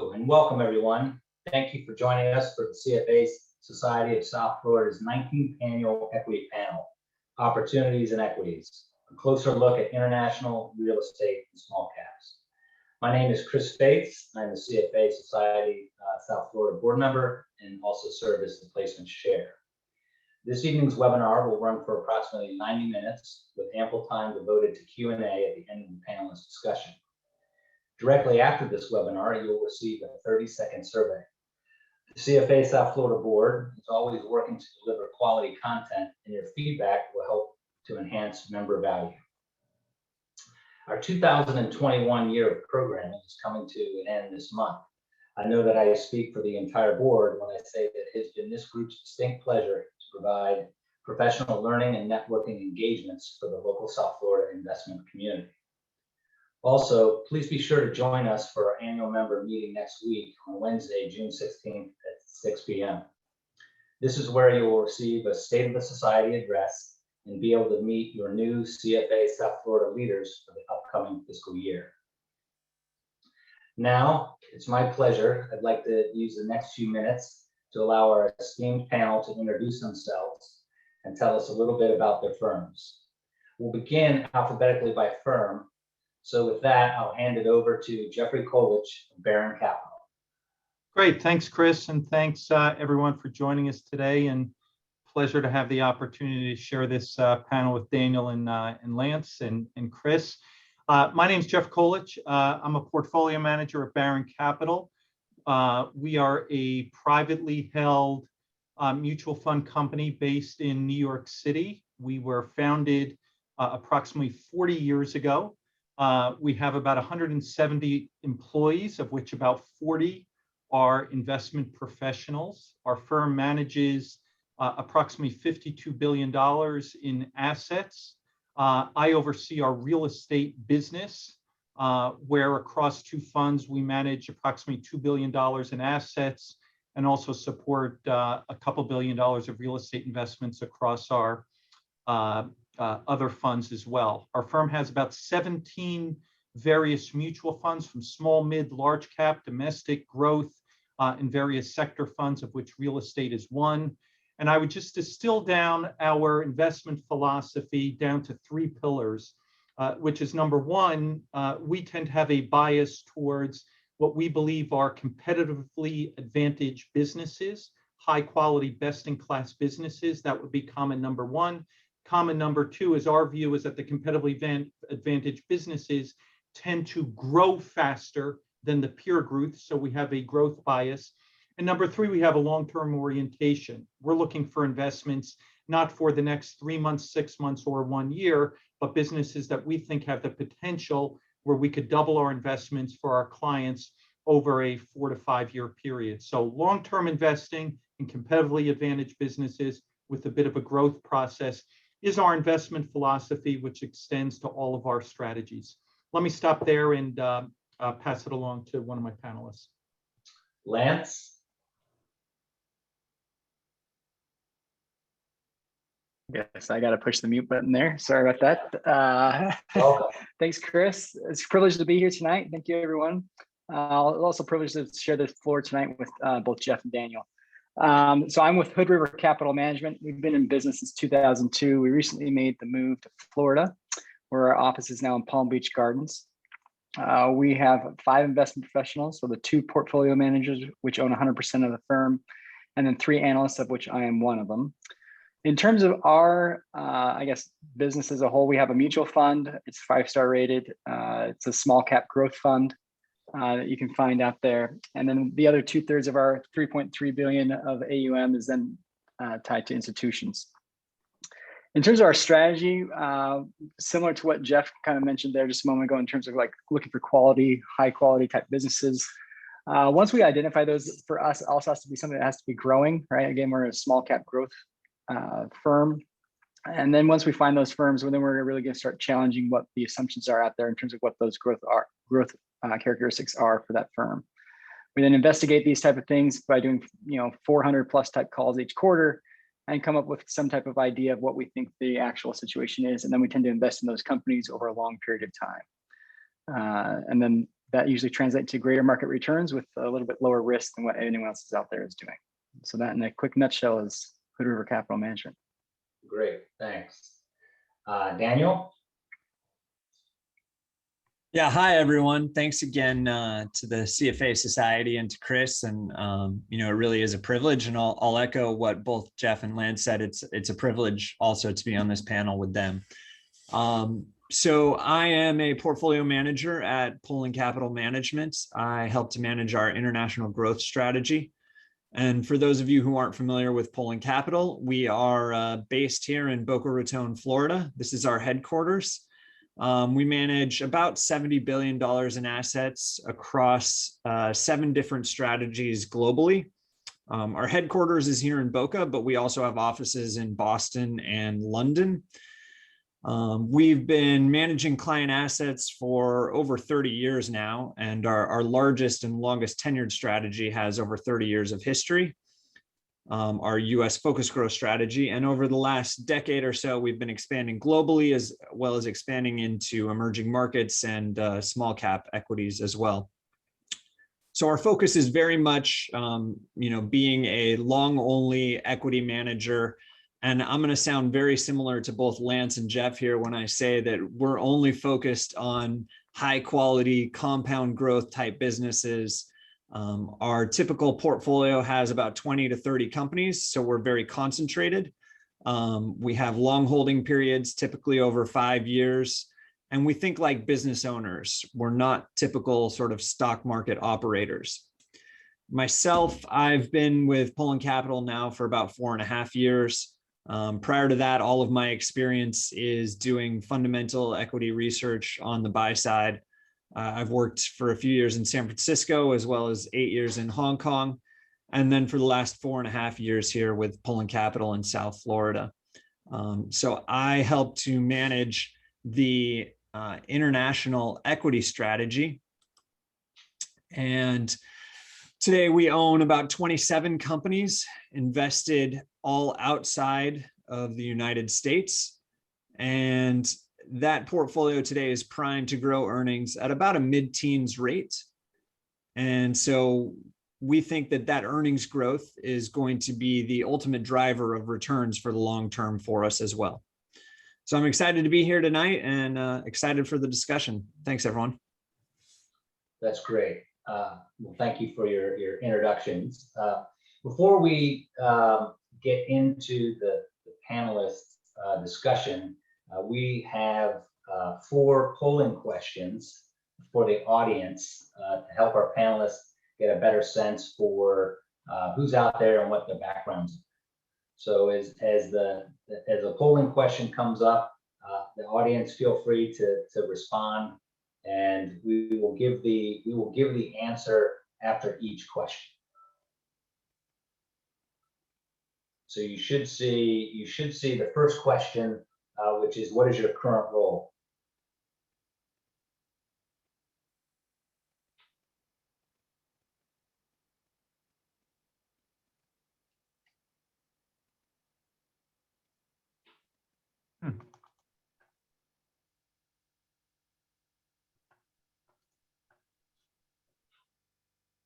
Hello and welcome everyone. Thank you for joining us for the CFA Society of South Florida's 19th annual equity panel, Opportunities and Equities, a closer look at international real estate and small caps. My name is Chris Fates. I'm the CFA Society South Florida board member and also serve as the placement chair. This evening's webinar will run for approximately 90 minutes with ample time devoted to Q&A at the end of the panelist discussion. Directly after this webinar, you will receive a 30-second survey. The CFA South Florida board is always working to deliver quality content, and your feedback will help to enhance member value. Our 2021 year of programming is coming to an end this month. I know that I speak for the entire board when I say that it has been this group's distinct pleasure to provide professional learning and networking engagements for the local South Florida investment community. Also, please be sure to join us for our annual member meeting next week on Wednesday, June 16th at 6 p.m. This is where you will receive a State of the Society address and be able to meet your new CFA South Florida leaders for the upcoming fiscal year. Now, it's my pleasure. I'd like to use the next few minutes to allow our esteemed panel to introduce themselves and tell us a little bit about their firms. We'll begin alphabetically by firm. So with that, I'll hand it over to Jeffrey Kolich of Barron Capital. Great, thanks, Chris, and thanks everyone for joining us today. And pleasure to have the opportunity to share this panel with Daniel and Lance and Chris. My name is Jeff Kolich. I'm a portfolio manager at Barron Capital. We are a privately held mutual fund company based in New York City. We were founded approximately 40 years ago. We have about 170 employees, of which about 40 are investment professionals. Our firm manages approximately $52 billion in assets. I oversee our real estate business, where across two funds, we manage approximately $2 billion in assets and also support a couple $1 billion of real estate investments across our other funds as well. Our firm has about 17 various mutual funds from small, mid, large cap, domestic growth, and various sector funds, of which real estate is one. And I would just distill down our investment philosophy down to three pillars, which is number one, we tend to have a bias towards what we believe are competitively advantaged businesses, high quality, best in class businesses. That would be comment number one. Comment number two is our view is that the competitively advantaged businesses tend to grow faster than the peer group, so we have a growth bias. And number three, we have a long-term orientation. We're looking for investments not for the next 3 months, 6 months, or 1 year, but businesses that we think have the potential where we could double our investments for our clients over a 4 to 5 year period. So long-term investing in competitively advantaged businesses with a bit of a growth process is our investment philosophy, which extends to all of our strategies. Let me stop there and pass it along to one of my panelists. Lance? Yes, I got to push the mute button there. Sorry about that. Welcome. Thanks, Chris. It's a privilege to be here tonight. Thank you, everyone. Also privileged to share this floor tonight with both Jeff and Daniel. So I'm with Hood River Capital Management. We've been in business since 2002. We recently made the move to Florida, where our office is now in Palm Beach Gardens. We have 5 investment professionals, so the 2 portfolio managers, which own 100% of the firm, and then 3 analysts, of which I am one of them. In terms of our, business as a whole, we have a mutual fund. It's 5-star rated. It's a small cap growth fund that you can find out there. And then the other 2/3 of our $3.3 billion of AUM is then tied to institutions. In terms of our strategy, similar to what Jeff kind of mentioned there just a moment ago in terms of like looking for quality, high quality type businesses. Once we identify those, for us, it also has to be something that has to be growing, right? Again, we're a small cap growth firm. And then once we find those firms, then we're really going to start challenging what the assumptions are out there in terms of what those growth characteristics are for that firm. We then investigate these type of things by doing 400 plus type calls each quarter and come up with some type of idea of what we think the actual situation is. And then we tend to invest in those companies over a long period of time. And then that usually translates to greater market returns with a little bit lower risk than what anyone else is out there is doing. So that in a quick nutshell is Hood River Capital Management. Great, thanks. Daniel? Yeah, hi everyone. Thanks again to the CFA Society and to Chris. And it really is a privilege. And I'll echo what both Jeff and Lance said. It's a privilege also to be on this panel with them. So I am a portfolio manager at Poland Capital Management. I help to manage our international growth strategy. And for those of you who aren't familiar with Poland Capital, we are based here in Boca Raton, Florida. This is our headquarters. We manage about $70 billion in assets across 7 different strategies globally. Our headquarters is here in Boca, but we also have offices in Boston and London. We've been managing client assets for over 30 years now, and our largest and longest tenured strategy has over 30 years of history. Our US focused growth strategy. And over the last decade or so, we've been expanding globally as well as expanding into emerging markets and small cap equities as well. So our focus is very much, being a long only equity manager. And I'm going to sound very similar to both Lance and Jeff here when I say that we're only focused on high quality compound growth type businesses. Our typical portfolio has about 20 to 30 companies, so we're very concentrated. We have long holding periods, typically over 5 years, and we think like business owners. We're not typical sort of stock market operators. Myself, I've been with Poland Capital now for about 4.5 years. Prior to that, all of my experience is doing fundamental equity research on the buy side. I've worked for a few years in San Francisco, as well as 8 years in Hong Kong. And then for the last 4.5 years here with Poland Capital in South Florida. So I help to manage the international equity strategy. And today we own about 27 companies invested all outside of the United States. And that portfolio today is primed to grow earnings at about a mid-teens rate. And so we think that that earnings growth is going to be the ultimate driver of returns for the long term for us as well. So I'm excited to be here tonight and excited for the discussion. Thanks, everyone. That's great. Well, thank you for your introductions. Before we get into the panelist discussion, we have 4 polling questions for the audience to help our panelists get a better sense for who's out there and what their backgrounds are. So as a polling question comes up, the audience feel free to respond, and we will give the answer after each question. So you should see the first question, which is, what is your current role?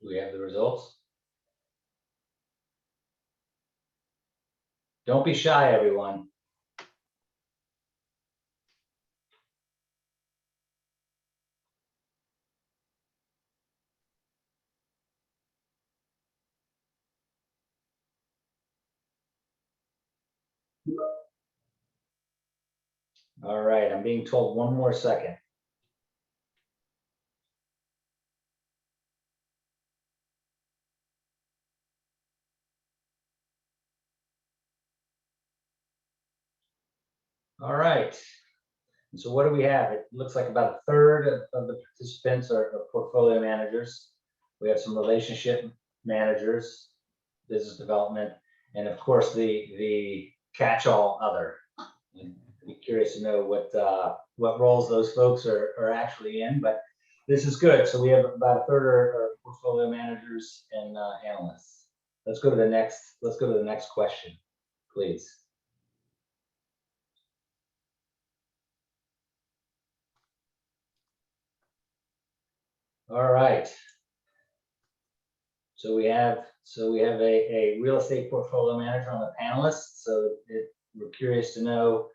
Do we have the results? Don't be shy, everyone. All right, I'm being told 1 more second. All right. So what do we have? It looks like about 1/3 of the participants are portfolio managers. We have some relationship managers, business development, and of course the catch-all other. I'd be curious to know what roles those folks are actually in, but this is good. So we have about 1/3 are portfolio managers and analysts. Let's go to the next question, please. All right. So we have a real estate portfolio manager on the panelists. So we're curious to know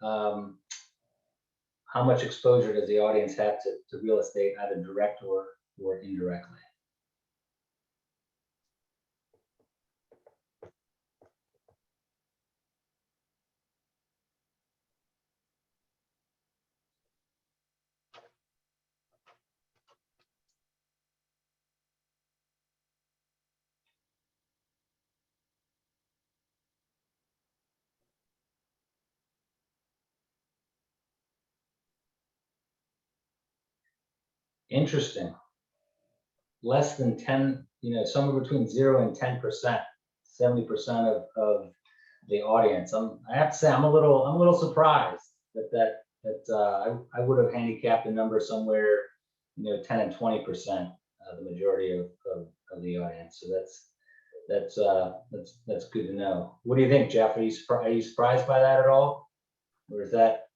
how much exposure does the audience have to real estate, either direct or indirectly? Interesting. Less than 10, somewhere between 0 and 10%, 70% of the audience. I have to say, I'm a little surprised that I would have handicapped the number somewhere, 10 and 20%, the majority of the audience. So that's good to know. What do you think, Jeff? Are you surprised by that at all, or is that?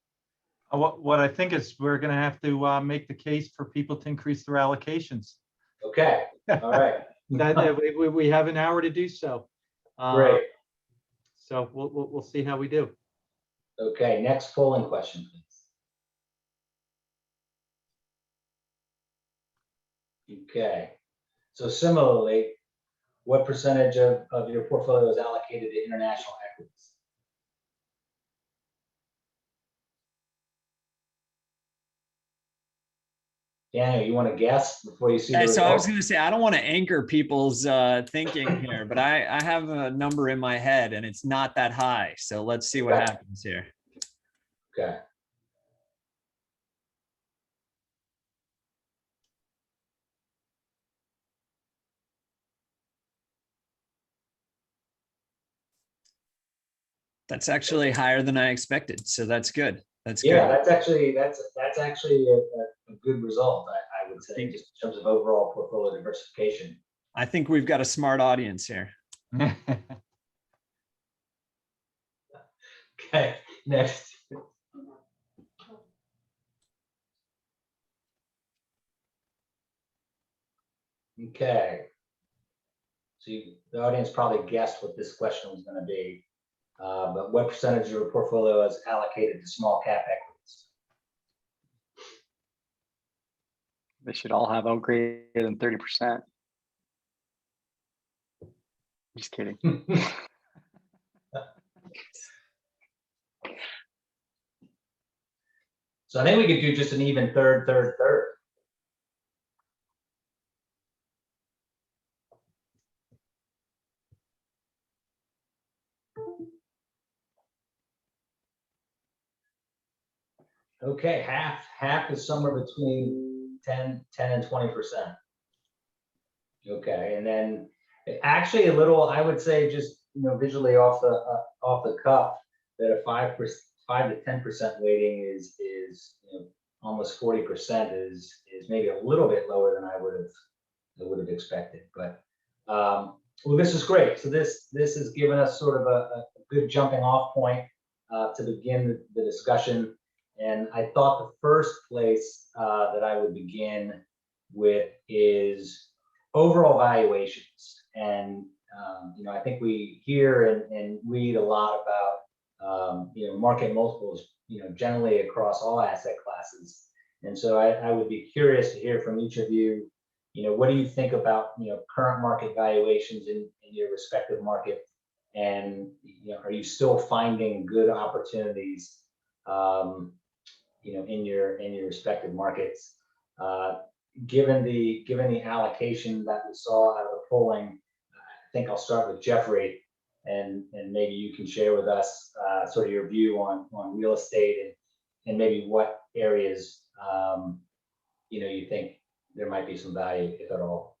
What I think is we're going to have to make the case for people to increase their allocations. Okay. All right. We have an hour to do so. Great. So we'll see how we do. Okay. Next polling question, please. Okay. So similarly, what percentage of your portfolio is allocated to international equities? Daniel, you want to guess before you see the So results? I was going to say, I don't want to anchor people's thinking here, but I have a number in my head and it's not that high. So let's see what happens here. Okay. That's actually higher than I expected. So that's good. That's Yeah, good. that's actually a good result, I would say, just in terms of overall portfolio diversification. I think we've got a smart audience here. Okay, next. Okay. So the audience probably guessed what this question was going to be, but what percentage of your portfolio is allocated to small cap equities? They should all have greater than 30%. Just kidding. So I think we could do just an even third. Okay, half is somewhere between 10 and 20%. Okay, and then actually a little, I would say, just visually off the cuff, that a 5 to 10% weighting is almost 40% is maybe a little bit lower than I would have expected. But well, this is great. So this has given us sort of a good jumping off point to begin the discussion. And I thought the first place that I would begin with is overall valuations. And I think we hear and read a lot about market multiples, generally across all asset classes. And so I would be curious to hear from each of you, what do you think about current market valuations in your respective market, and are you still finding good opportunities in your respective markets? Given the allocation that we saw out of the polling, I think I'll start with Jeffrey, and maybe you can share with us sort of your view on real estate and maybe what areas you think there might be some value, if at all.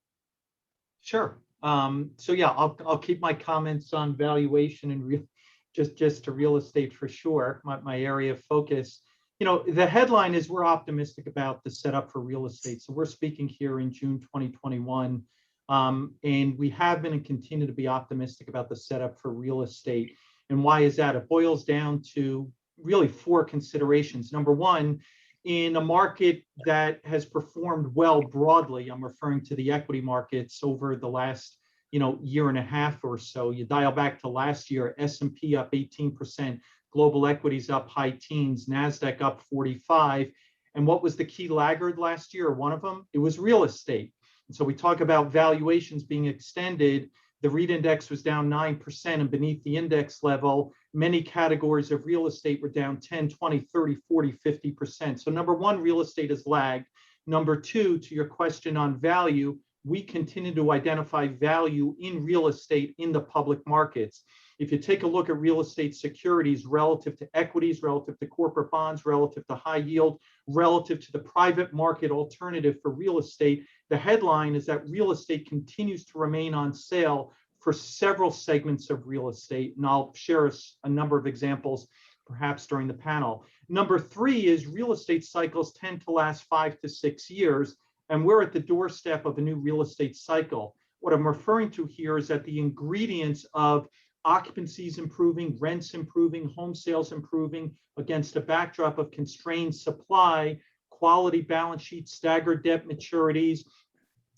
Sure. So yeah, I'll keep my comments on valuation and just to real estate for sure. My area of focus. The headline is we're optimistic about the setup for real estate. So we're speaking here in June 2021, and we have been and continue to be optimistic about the setup for real estate. And why is that? It boils down to really 4 considerations. Number one, in a market that has performed well broadly. I'm referring to the equity markets over the last year and a half or so. You dial back to last year, S&P up 18%, global equities up high teens, NASDAQ up 45. And what was the key laggard last year? One of them, it was real estate. And so we talk about valuations being extended. The REIT index was down 9%, and beneath the index level, many categories of real estate were down 10, 20, 30, 40, 50%. So number one, real estate has lagged. Number two, to your question on value, we continue to identify value in real estate in the public markets. If you take a look at real estate securities relative to equities, relative to corporate bonds, relative to high yield, relative to the private market alternative for real estate, the headline is that real estate continues to remain on sale for several segments of real estate. And I'll share a number of examples perhaps during the panel. Number three is real estate cycles tend to last 5 to 6 years, and we're at the doorstep of a new real estate cycle. What I'm referring to here is that the ingredients of occupancies improving, rents improving, home sales improving against a backdrop of constrained supply, quality balance sheets, staggered debt maturities,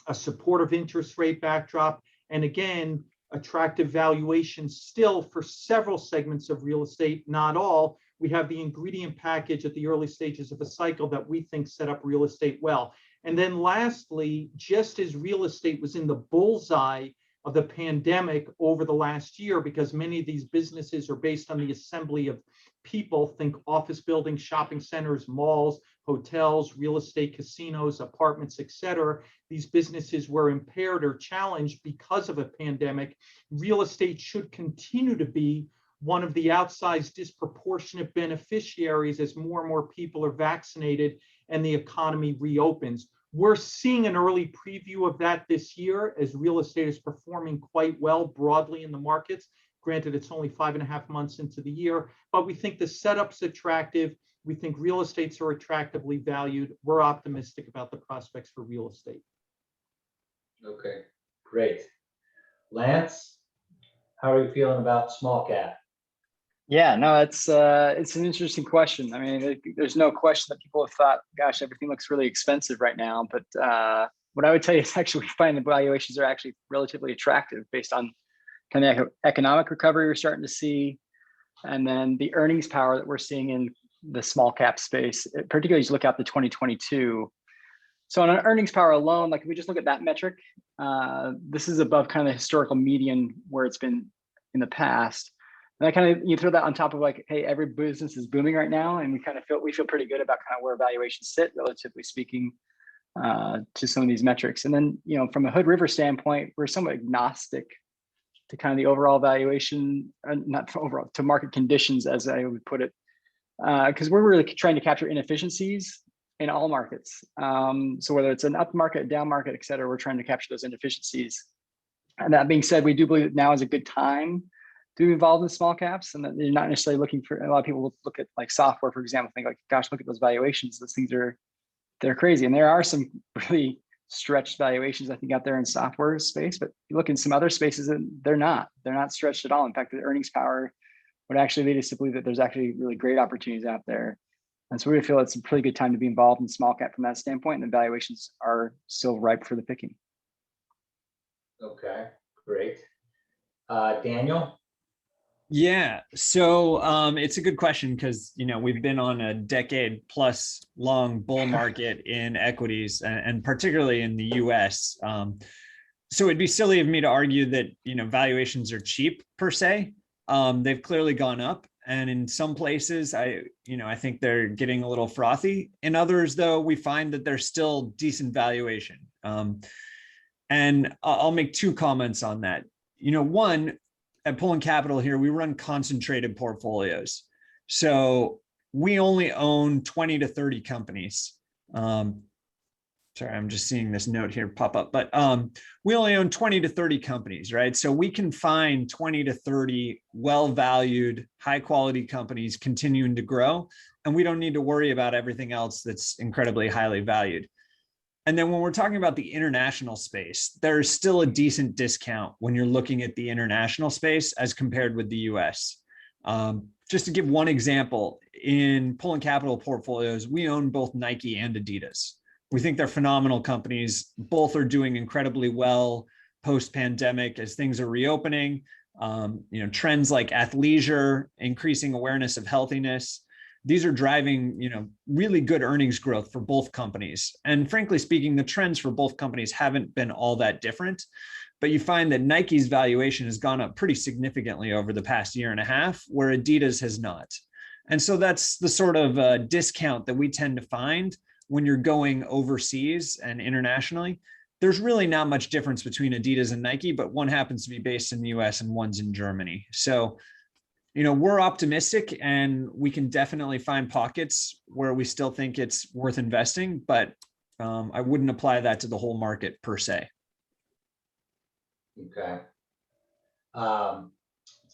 a supportive interest rate backdrop, and again, attractive valuations still for several segments of real estate, not all. We have the ingredient package at the early stages of a cycle that we think set up real estate well. And then lastly, just as real estate was in the bullseye of the pandemic over the last year, because many of these businesses are based on the assembly of people, think office buildings, shopping centers, malls, hotels, real estate, casinos, apartments, et cetera. These businesses were impaired or challenged because of a pandemic. Real estate should continue to be one of the outsized disproportionate beneficiaries as more and more people are vaccinated and the economy reopens. We're seeing an early preview of that this year as real estate is performing quite well broadly in the markets. Granted, it's only 5.5 months into the year, but we think the setup's attractive. We think real estates are attractively valued. We're optimistic about the prospects for real estate. Okay, great. Lance, how are you feeling about small cap? Yeah, no, it's an interesting question. I mean, there's no question that people have thought, gosh, everything looks really expensive right now. But what I would tell you is actually we find the valuations are actually relatively attractive based on kind of economic recovery we're starting to see, and then the earnings power that we're seeing in the small cap space, particularly as you look out to 2022. So on an earnings power alone, like if we just look at that metric, this is above kind of the historical median where it's been in the past. And I kind of, you throw that on top of like, hey, every business is booming right now, and we feel pretty good about kind of where valuations sit, relatively speaking, to some of these metrics. And then, from a Hood River standpoint, we're somewhat agnostic to kind of the overall valuation, not overall, to market conditions, as I would put it, because we're really trying to capture inefficiencies in all markets. So whether it's an up market, down market, et cetera, we're trying to capture those inefficiencies. And that being said, we do believe that now is a good time to be involved in small caps, and that you're not necessarily looking for, a lot of people look at like software, for example, think like, gosh, look at those valuations. Those things they're crazy. And there are some really stretched valuations, I think, out there in software space, but you look in some other spaces and they're not stretched at all. In fact, the earnings power would actually lead us to believe that there's actually really great opportunities out there. And so we feel it's a pretty good time to be involved in small cap from that standpoint, and the valuations are still ripe for the picking. Okay, great. Daniel? Yeah, so it's a good question because we've been on a decade plus long bull market in equities, and particularly in the U.S. So it'd be silly of me to argue that valuations are cheap per se. They've clearly gone up, and in some places, I think they're getting a little frothy. In others, though, we find that there's still decent valuation. And I'll make two comments on that. One, at Pullen Capital here, we run concentrated portfolios. So we only own 20 to 30 companies. Sorry, I'm just seeing this note here pop up, but we only own 20 to 30 companies, right? So we can find 20 to 30 well-valued, high-quality companies continuing to grow, and we don't need to worry about everything else that's incredibly highly valued. And then when we're talking about the international space, there's still a decent discount when you're looking at the international space as compared with the US. just to give one example, in Poland Capital portfolios, we own both Nike and Adidas. We think they're phenomenal companies. Both are doing incredibly well post-pandemic as things are reopening. Trends like athleisure, increasing awareness of healthiness, these are driving, really good earnings growth for both companies. And frankly speaking, the trends for both companies haven't been all that different, but you find that Nike's valuation has gone up pretty significantly over the past year and a half, where Adidas has not. And so that's the sort of discount that we tend to find when you're going overseas and internationally. There's really not much difference between Adidas and Nike, but one happens to be based in the US and one's in Germany. So, we're optimistic, and we can definitely find pockets where we still think it's worth investing, but I wouldn't apply that to the whole market per se. Okay.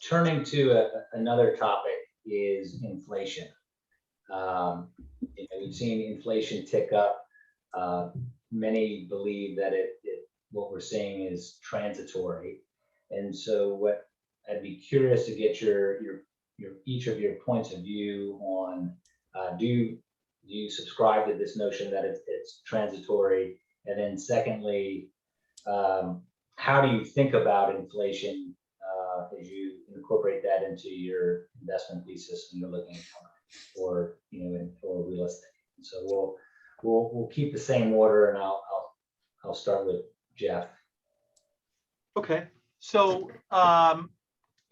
Turning to another topic is inflation. We've seen inflation tick up. Many believe that what we're seeing is transitory, and so what I'd be curious to get your each of your points of view on. Do you subscribe to this notion that it's transitory, and then secondly, how do you think about inflation as you incorporate that into your investment thesis when you're looking at or real estate? So we'll keep the same order, and I'll start with Jeff. Okay, so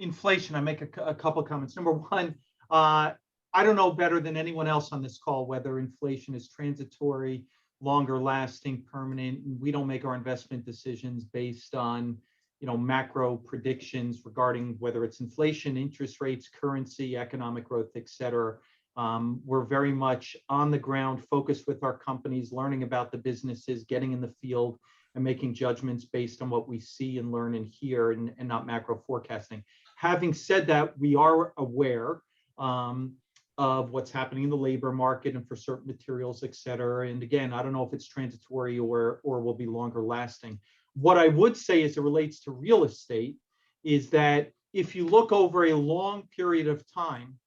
inflation, I make a couple of comments. Number one, I don't know better than anyone else on this call whether inflation is transitory, longer lasting, permanent. We don't make our investment decisions based on macro predictions regarding whether it's inflation, interest rates, currency, economic growth, et cetera. We're very much on the ground, focused with our companies, learning about the businesses, getting in the field, and making judgments based on what we see and learn and hear, and not macro forecasting. Having said that, we are aware of what's happening in the labor market and for certain materials, et cetera. And again, I don't know if it's transitory or will be longer lasting. What I would say as it relates to real estate is that if you look over a long period of time,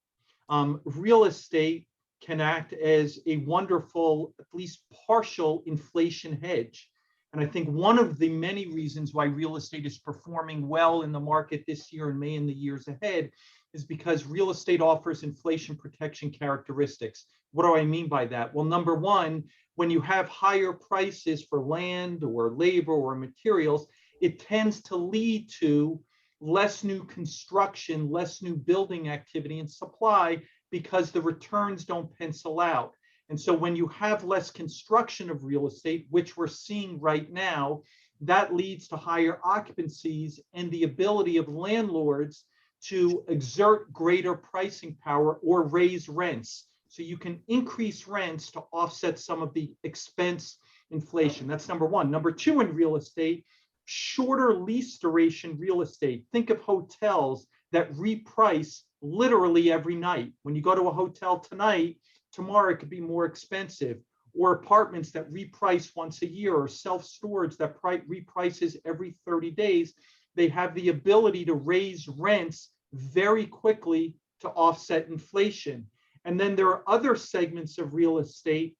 real estate can act as a wonderful, at least partial inflation hedge. And I think one of the many reasons why real estate is performing well in the market this year and may in the years ahead is because real estate offers inflation protection characteristics. What do I mean by that? Well, number one, when you have higher prices for land or labor or materials, it tends to lead to less new construction, less new building activity and supply, because the returns don't pencil out. And so when you have less construction of real estate, which we're seeing right now, that leads to higher occupancies and the ability of landlords to exert greater pricing power or raise rents. So you can increase rents to offset some of the expense inflation. That's number one. Number two, in real estate, shorter lease duration real estate. Think of hotels that reprice literally every night. When you go to a hotel tonight, tomorrow it could be more expensive, or apartments that reprice once a year, or self-storage that reprices every 30 days. They have the ability to raise rents very quickly to offset inflation. And then there are other segments of real estate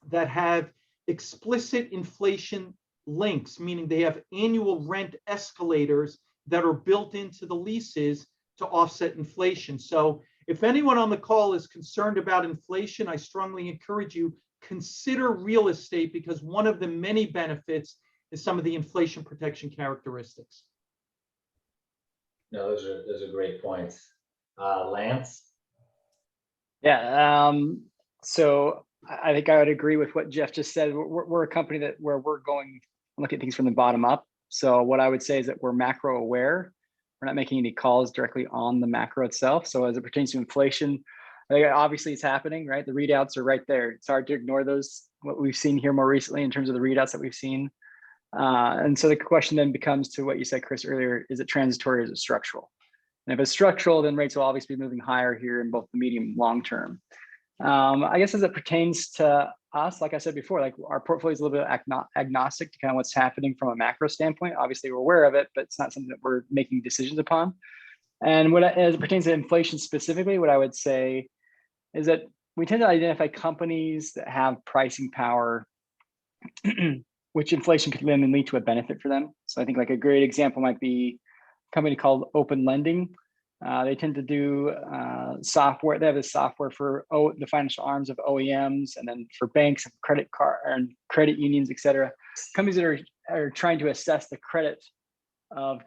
that have explicit inflation links, meaning they have annual rent escalators that are built into the leases to offset inflation. So if anyone on the call is concerned about inflation, I strongly encourage you, consider real estate, because one of the many benefits is some of the inflation protection characteristics. No, those are great points. Lance? Yeah, so I think I would agree with what Jeff just said. We're a company where we're going look at things from the bottom up. So what I would say is that we're macro aware. We're not making any calls directly on the macro itself. So as it pertains to inflation, I think obviously it's happening, right? The readouts are right there. It's hard to ignore those, what we've seen here more recently in terms of the readouts that we've seen. And so the question then becomes to what you said, Chris, earlier, is it transitory or is it structural? And if it's structural, then rates will obviously be moving higher here in both the medium and long term. I guess as it pertains to us, like I said before, like our portfolio is a little bit agnostic to kind of what's happening from a macro standpoint. Obviously, we're aware of it, but it's not something that we're making decisions upon. And as it pertains to inflation specifically, what I would say is that we tend to identify companies that have pricing power, which inflation could then lead to a benefit for them. So I think like a great example might be a company called Open Lending. They tend to do software. They have the software for the financial arms of OEMs, and then for banks and credit card and credit unions, et cetera. Companies that are trying to assess the credit of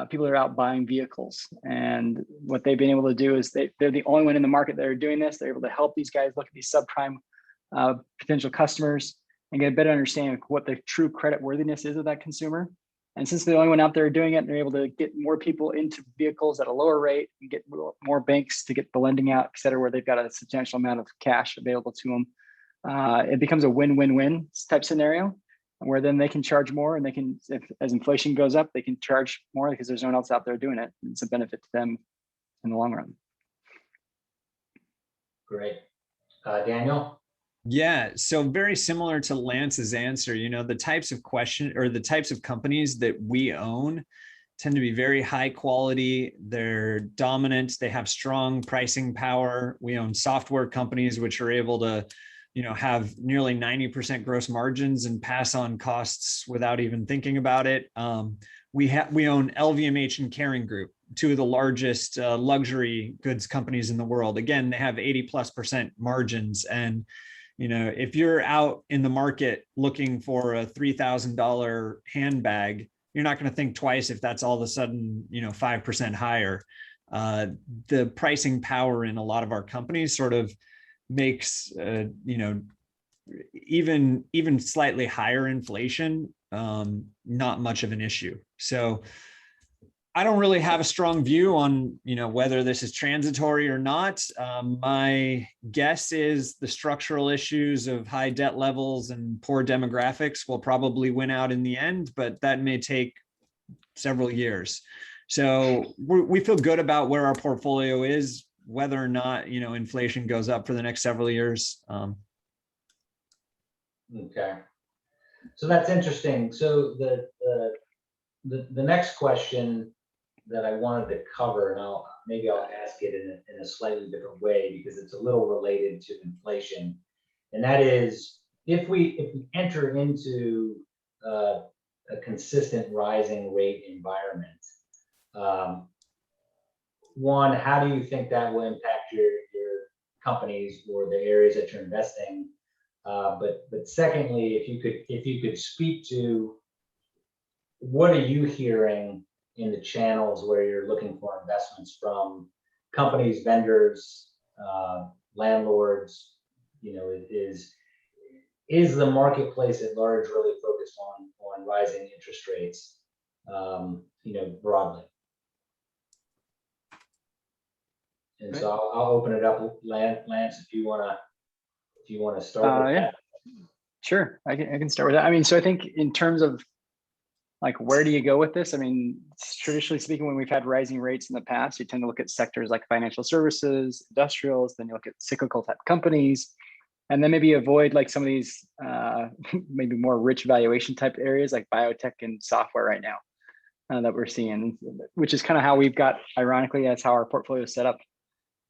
people that are out buying vehicles. And what they've been able to do is they're the only one in the market that are doing this. They're able to help these guys look at these subprime potential customers and get a better understanding of what the true credit worthiness is of that consumer. And since they're the only one out there doing it, they're able to get more people into vehicles at a lower rate and get more banks to get the lending out, et cetera, where they've got a substantial amount of cash available to them. It becomes a win-win-win type scenario, where then they can charge more, and they can, as inflation goes up, they can charge more because there's no one else out there doing it. It's a benefit to them in the long run. Great. Daniel? Yeah, so very similar to Lance's answer, the types of the types of companies that we own tend to be very high quality. They're dominant. They have strong pricing power. We own software companies which are able to, have nearly 90% gross margins and pass on costs without even thinking about it. We own LVMH and Kering Group, two of the largest luxury goods companies in the world. Again, they have 80+% margins. And if you're out in the market looking for a $3,000 handbag, you're not going to think twice if that's all of a sudden, 5% higher. The pricing power in a lot of our companies sort of makes, even slightly higher inflation, not much of an issue. So I don't really have a strong view on, whether this is transitory or not. My guess is the structural issues of high debt levels and poor demographics will probably win out in the end, but that may take several years. So we feel good about where our portfolio is, whether or not, inflation goes up for the next several years. Okay. So that's interesting. So the next question that I wanted to cover, and maybe I'll ask it in a slightly different way because it's a little related to inflation, and that is if we enter into a consistent rising rate environment, one, how do you think that will impact your companies or the areas that you're investing? But secondly, if you could speak to what are you hearing in the channels where you're looking for investments from companies, vendors, landlords, is the marketplace at large really focused on rising interest rates, broadly? And so I'll open it up, Lance, if you want to start with that. Sure, I can start with that. I mean, so I think in terms of like, where do you go with this? I mean, traditionally speaking, when we've had rising rates in the past, you tend to look at sectors like financial services, industrials, then you look at cyclical type companies, and then maybe avoid like some of these maybe more rich valuation type areas like biotech and software right now that we're seeing, which is kind of how we've got, ironically, that's how our portfolio is set up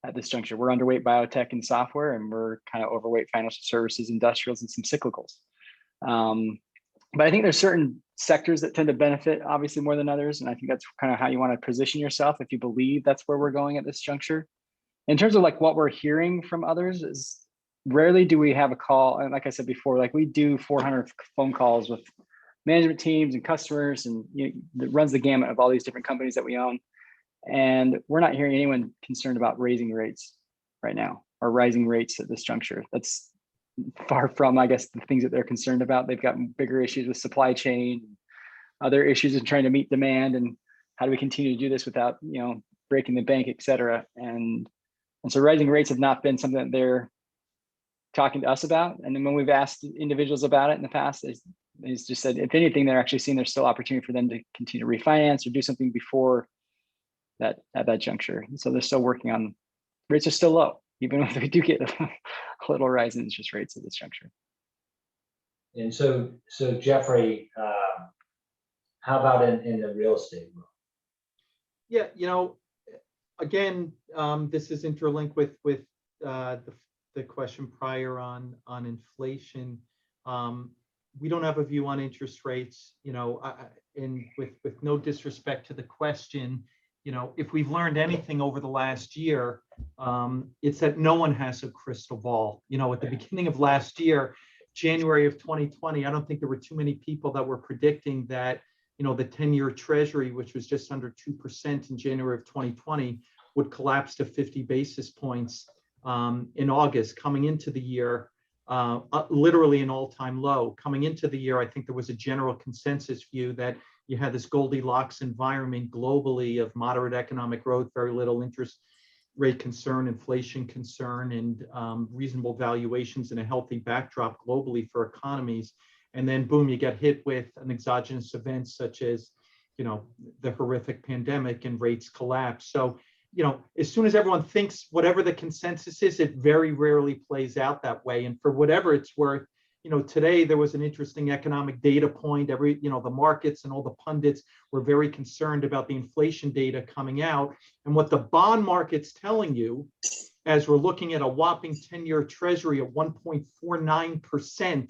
at this juncture. We're underweight biotech and software, and we're kind of overweight financial services, industrials, and some cyclicals. But I think there's certain sectors that tend to benefit obviously more than others. And I think that's kind of how you want to position yourself if you believe that's where we're going at this juncture. In terms of like what we're hearing from others is rarely do we have a call. And like I said before, like we do 400 phone calls with management teams and customers, and it runs the gamut of all these different companies that we own. And we're not hearing anyone concerned about raising rates right now or rising rates at this juncture. That's far from, I guess, the things that they're concerned about. They've got bigger issues with supply chain, other issues in trying to meet demand, and how do we continue to do this without, breaking the bank, et cetera. And so rising rates have not been something that they're talking to us about. And then when we've asked individuals about it in the past, it's just said, if anything, they're actually seeing there's still opportunity for them to continue to refinance or do something before that at that juncture. And so they're still working on, rates are still low, even if we do get a little rise in interest rates at this juncture. And so Jeffrey, how about in the real estate world? Yeah, again, this is interlinked with the question prior on inflation. We don't have a view on interest rates, and with no disrespect to the question, if we've learned anything over the last year, it's that no one has a crystal ball. At the beginning of last year, January of 2020, I don't think there were too many people that were predicting that, the 10-year treasury, which was just under 2% in January of 2020, would collapse to 50 basis points in August. Coming into the year, literally an all-time low. Coming into the year, I think there was a general consensus view that you had this Goldilocks environment globally of moderate economic growth, very little interest rate concern, inflation concern, and reasonable valuations and a healthy backdrop globally for economies. And then boom, you get hit with an exogenous event such as, the horrific pandemic, and rates collapse. So, as soon as everyone thinks whatever the consensus is, it very rarely plays out that way. And for whatever it's worth, today there was an interesting economic data point. The markets and all the pundits were very concerned about the inflation data coming out. And what the bond market's telling you, as we're looking at a whopping 10-year treasury at 1.49%,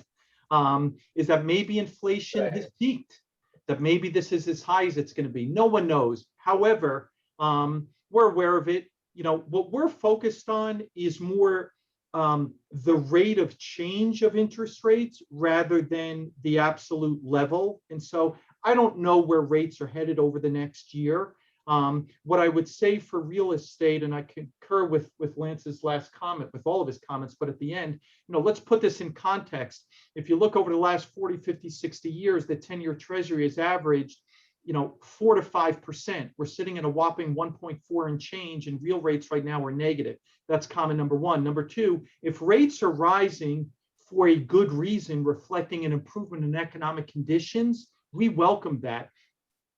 is that maybe inflation has peaked, that maybe this is as high as it's going to be. No one knows. However, we're aware of it. What we're focused on is more the rate of change of interest rates rather than the absolute level. And so I don't know where rates are headed over the next year. What I would say for real estate, and I concur with Lance's last comment, with all of his comments, but at the end, let's put this in context. If you look over the last 40, 50, 60 years, the 10-year treasury has averaged 4 to 5%. We're sitting at a whopping 1.4 and change, and real rates right now are negative. That's comment number one. Number two, if rates are rising for a good reason, reflecting an improvement in economic conditions, we welcome that.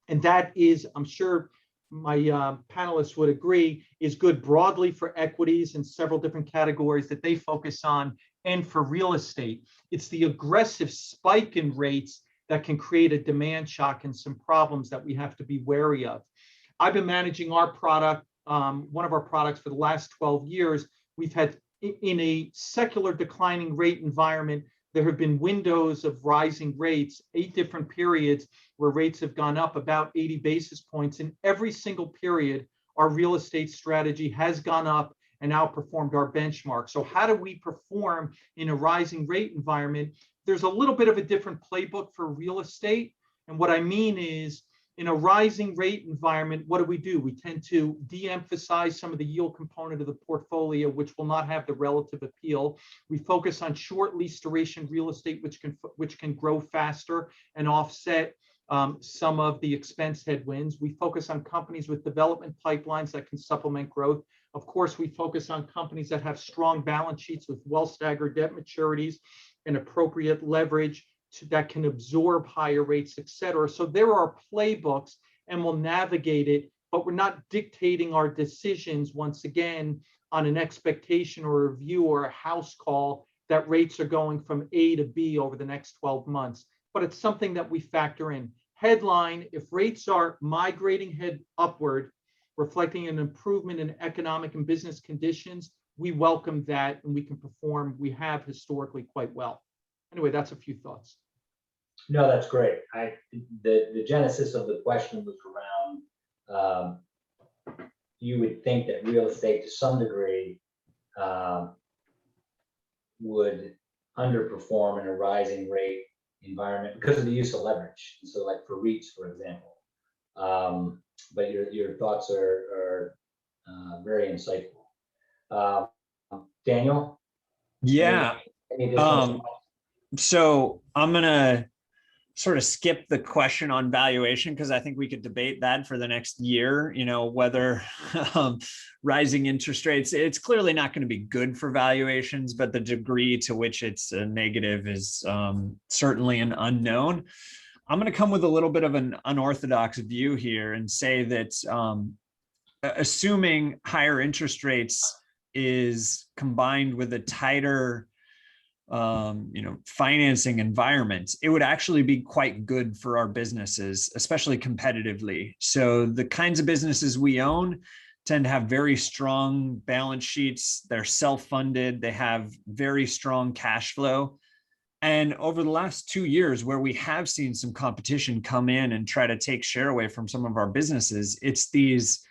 And that is, I'm sure my panelists would agree, is good broadly for equities and several different categories that they focus on, and for real estate. It's the aggressive spike in rates that can create a demand shock and some problems that we have to be wary of. I've been managing our product, one of our products, for the last 12 years. We've had, in a secular declining rate environment, there have been windows of rising rates, 8 different periods where rates have gone up about 80 basis points. In every single period, our real estate strategy has gone up and outperformed our benchmark. So how do we perform in a rising rate environment? There's a little bit of a different playbook for real estate. And what I mean is, in a rising rate environment, what do? We tend to de-emphasize some of the yield component of the portfolio, which will not have the relative appeal. We focus on short lease duration real estate, which can grow faster and offset some of the expense headwinds. We focus on companies with development pipelines that can supplement growth. Of course, we focus on companies that have strong balance sheets with well-staggered debt maturities and appropriate leverage that can absorb higher rates, et cetera. So there are playbooks, and we'll navigate it, but we're not dictating our decisions, once again, on an expectation or a view or a house call that rates are going from A to B over the next 12 months. But it's something that we factor in. Headline, if rates are migrating head upward, reflecting an improvement in economic and business conditions, we welcome that, and we can perform. We have historically quite well. Anyway, that's a few thoughts. No, that's great. The genesis of the question was around, you would think that real estate to some degree would underperform in a rising rate environment because of the use of leverage. So like for REITs, for example. But your thoughts are very insightful. Daniel? Yeah. Any additional So I'm going to sort of skip the question on valuation, because I think we could debate that for the next year, whether rising interest rates, it's clearly not going to be good for valuations, but the degree to which it's a negative is certainly an unknown. I'm going to come with a little bit of an unorthodox view here and say that assuming higher interest rates is combined with a tighter financing environment, it would actually be quite good for our businesses, especially competitively. So the kinds of businesses we own, tend to have very strong balance sheets. They're self-funded. They have very strong cash flow. And over the last 2 years, where we have seen some competition come in and try to take share away from some of our businesses, it's these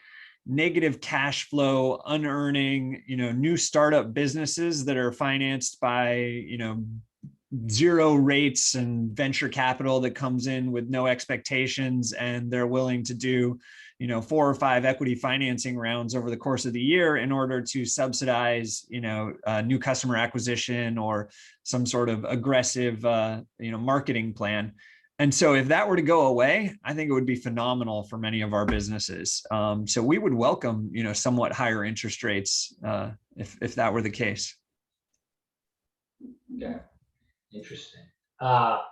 negative cash flow, unearning, new startup businesses that are financed by, zero rates and venture capital that comes in with no expectations, and they're willing to do 4 or 5 equity financing rounds over the course of the year in order to subsidize new customer acquisition or some sort of aggressive marketing plan. And so if that were to go away, I think it would be phenomenal for many of our businesses. So we would welcome somewhat higher interest rates if that were the case. Okay. Interesting. Well,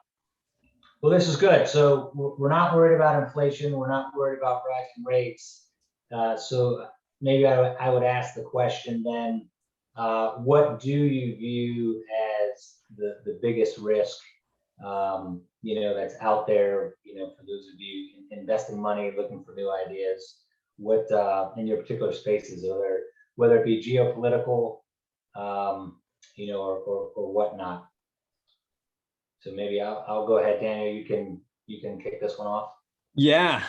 this is good. So we're not worried about inflation. We're not worried about rising rates. So maybe I would ask the question then, what do you view as the biggest risk, that's out there, for those of you investing money, looking for new ideas? What, in your particular spaces, whether it be geopolitical, or whatnot? So maybe I'll go ahead, Daniel. You can kick this one off. Yeah,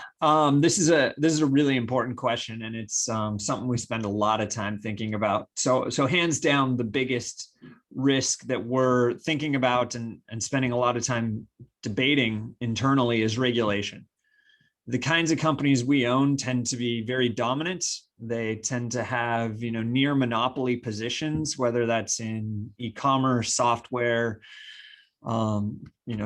this is a really important question, and it's something we spend a lot of time thinking about. So hands down, the biggest risk that we're thinking about and spending a lot of time debating internally is regulation. The kinds of companies we own tend to be very dominant. They tend to have near monopoly positions, whether that's in e-commerce, software,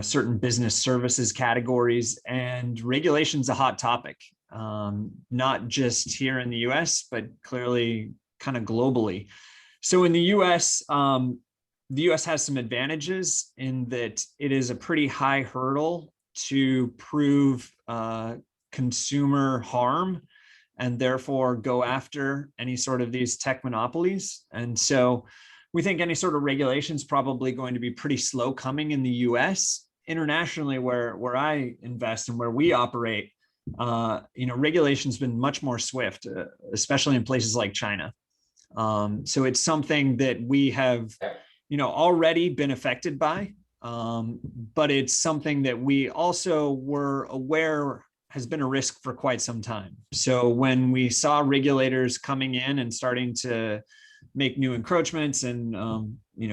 certain business services categories, and regulation's a hot topic, not just here in the US, but clearly kind of globally. So in the US has some advantages in that it is a pretty high hurdle to prove consumer harm and therefore go after any sort of these tech monopolies. And so we think any sort of regulation is probably going to be pretty slow coming in the US. Internationally, where I invest and where we operate, regulation's been much more swift, especially in places like China. So it's something that we have, already been affected by, but it's something that we also were aware has been a risk for quite some time. So when we saw regulators coming in and starting to make new encroachments and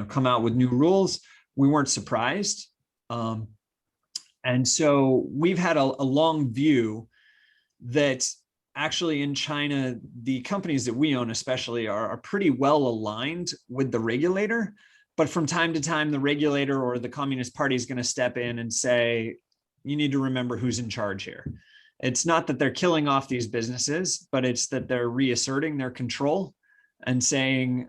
come out with new rules, we weren't surprised. And so we've had a long view that actually in China, the companies that we own especially are pretty well aligned with the regulator. But from time to time, the regulator or the Communist Party is going to step in and say, you need to remember who's in charge here. It's not that they're killing off these businesses, but it's that they're reasserting their control and saying,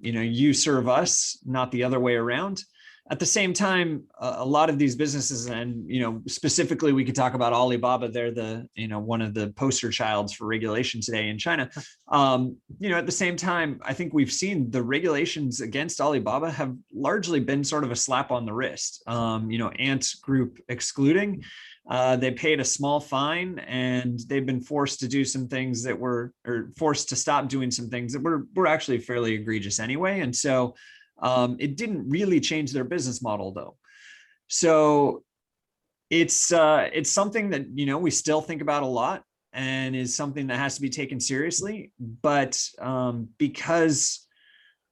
you serve us, not the other way around. At the same time, a lot of these businesses, and specifically, we could talk about Alibaba. They're the one of the poster childs for regulation today in China. At the same time, I think we've seen the regulations against Alibaba have largely been sort of a slap on the wrist. Ant Group excluding. They paid a small fine, and they've been forced to do some things that were, or forced to stop doing some things that were actually fairly egregious anyway. And so it didn't really change their business model, though. So it's something that we still think about a lot, and is something that has to be taken seriously. But because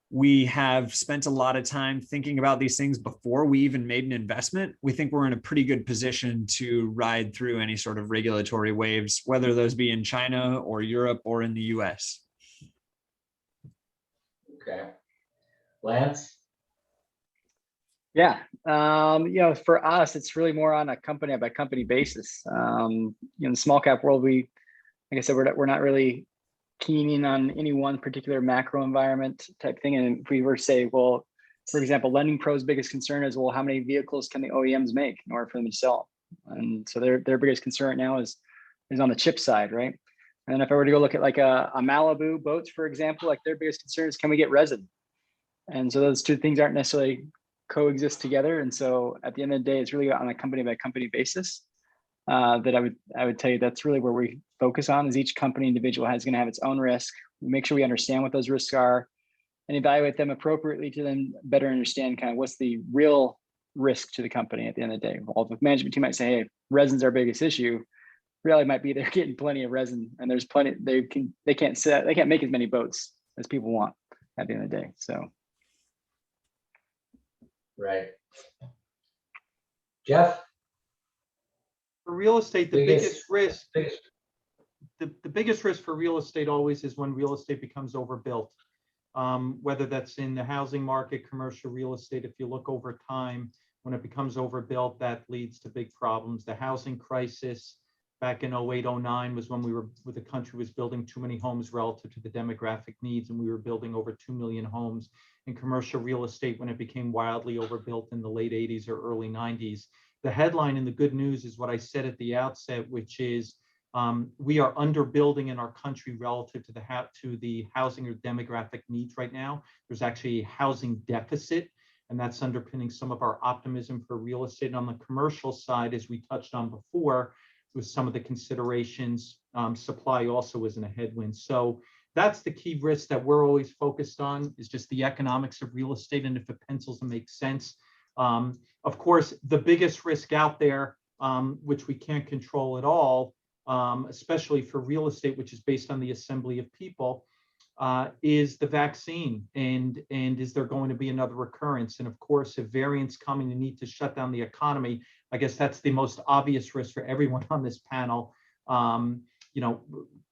we have spent a lot of time thinking about these things before we even made an investment, we think we're in a pretty good position to ride through any sort of regulatory waves, whether those be in China or Europe or in the US. Okay. Lance? Yeah, for us, it's really more on a company by company basis. In the small cap world, like I said, we're not really keen in on any one particular macro environment type thing. And if we were to say, well, for example, Lending Pro's biggest concern is, well, how many vehicles can the OEMs make in order for them to sell? And so their biggest concern right now is on the chip side, right? And if I were to go look at like a Malibu Boats, for example, like their biggest concern is, can we get resin? And so those two things aren't necessarily coexist together. And so at the end of the day, it's really on a company by company basis. that I would tell you that's really where we focus on. Is each company individual has going to have its own risk. We make sure we understand what those risks are and evaluate them appropriately to then better understand kind of what's the real risk to the company at the end of the day. Well, the management team might say, hey, resin's our biggest issue. Reality might be they're getting plenty of resin and there's plenty, they can't make as many boats as people want at the end of the day. So. Right. Jeff? For real estate, the biggest risk, biggest. the biggest risk for real estate always is when real estate becomes overbuilt. Whether that's in the housing market, commercial real estate, if you look over time, when it becomes overbuilt, that leads to big problems. The housing crisis back in 08, 09 was when the country was building too many homes relative to the demographic needs, and we were building over 2 million homes. In commercial real estate, when it became wildly overbuilt in the late 80s or early 90s. The headline and the good news is what I said at the outset, which is we are underbuilding in our country relative to the housing or demographic needs right now. There's actually a housing deficit, and that's underpinning some of our optimism for real estate. And on the commercial side, as we touched on before, with some of the considerations, supply also isn't a headwind. So that's the key risk that we're always focused on, is just the economics of real estate and if it pencils and makes sense. Of course, the biggest risk out there, which we can't control at all, especially for real estate, which is based on the assembly of people, is the vaccine. And is there going to be another recurrence? And of course, if variants coming and need to shut down the economy, I guess that's the most obvious risk for everyone on this panel.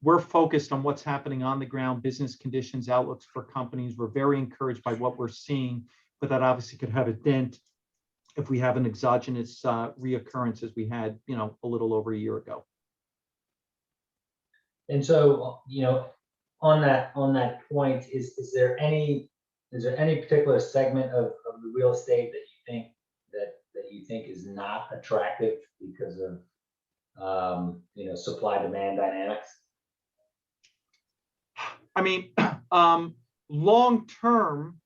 We're focused on what's happening on the ground, business conditions, outlooks for companies. We're very encouraged by what we're seeing, but that obviously could have a dent if we have an exogenous reoccurrence as we had, a little over a year ago. And so, on that point, is there any particular segment of the real estate that you think is not attractive because of supply demand dynamics? I mean, long term,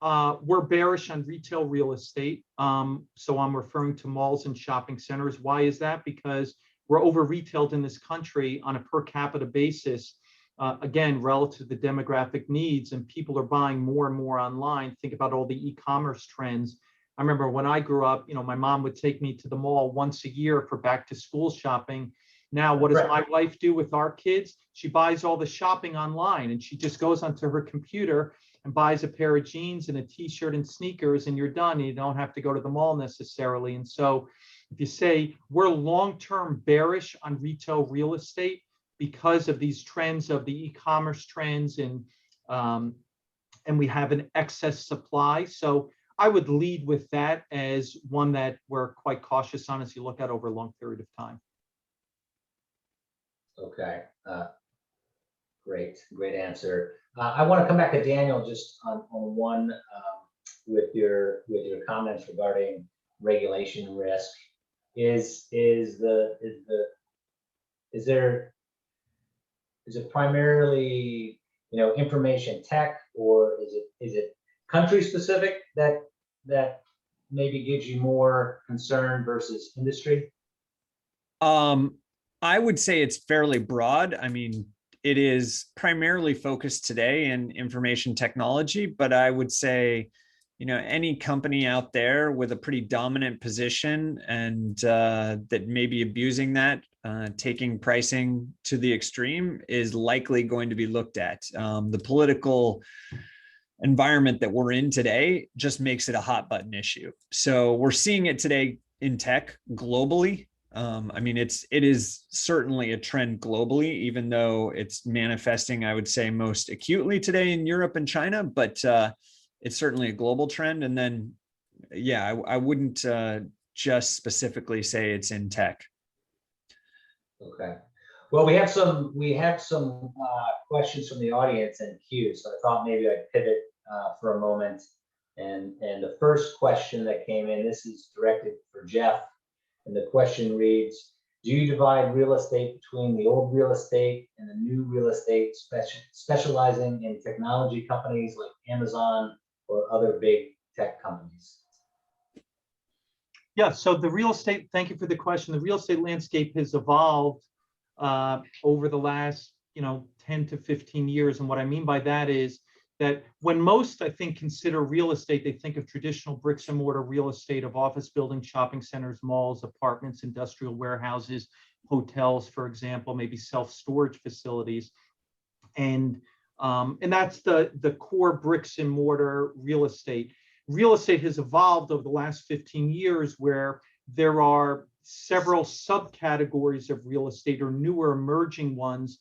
we're bearish on retail real estate. So I'm referring to malls and shopping centers. Why is that? Because we're over retailed in this country on a per capita basis, again, relative to the demographic needs, and people are buying more and more online. Think about all the e-commerce trends. I remember when I grew up, my mom would take me to the mall once a year for back to school shopping. Now, what does my wife do with our kids? She buys all the shopping online, and she just goes onto her computer and buys a pair of jeans and a t-shirt and sneakers, and you're done. You don't have to go to the mall necessarily. And so if you say we're long-term bearish on retail real estate because of these trends of the e-commerce trends, and we have an excess supply. So I would lead with that as one that we're quite cautious on as you look at over a long period of time. Okay, great answer. I want to come back to Daniel just on one with your comments regarding regulation risk. Is it primarily information tech, or is it country specific that maybe gives you more concern versus industry? I would say it's fairly broad. I mean, it is primarily focused today in information technology, but I would say, any company out there with a pretty dominant position and that may be abusing that, taking pricing to the extreme, is likely going to be looked at. The political environment that we're in today just makes it a hot button issue. So we're seeing it today in tech globally. I mean, it is certainly a trend globally, even though it's manifesting, I would say, most acutely today in Europe and China, but it's certainly a global trend. And then, yeah, I wouldn't just specifically say it's in tech. Okay. Well, we have some questions from the audience in queue, so I thought maybe I'd pivot for a moment. And the first question that came in, this is directed for Jeff. And the question reads, do you divide real estate between the old real estate and the new real estate, specializing in technology companies like Amazon or other big tech companies? Yeah, so the real estate, thank you for the question. The real estate landscape has evolved over the last, 10 to 15 years. And what I mean by that is that when most, I think, consider real estate, they think of traditional bricks and mortar real estate of office buildings, shopping centers, malls, apartments, industrial warehouses, hotels, for example, maybe self-storage facilities. And that's the core bricks and mortar real estate. Real estate has evolved over the last 15 years where there are several subcategories of real estate or newer emerging ones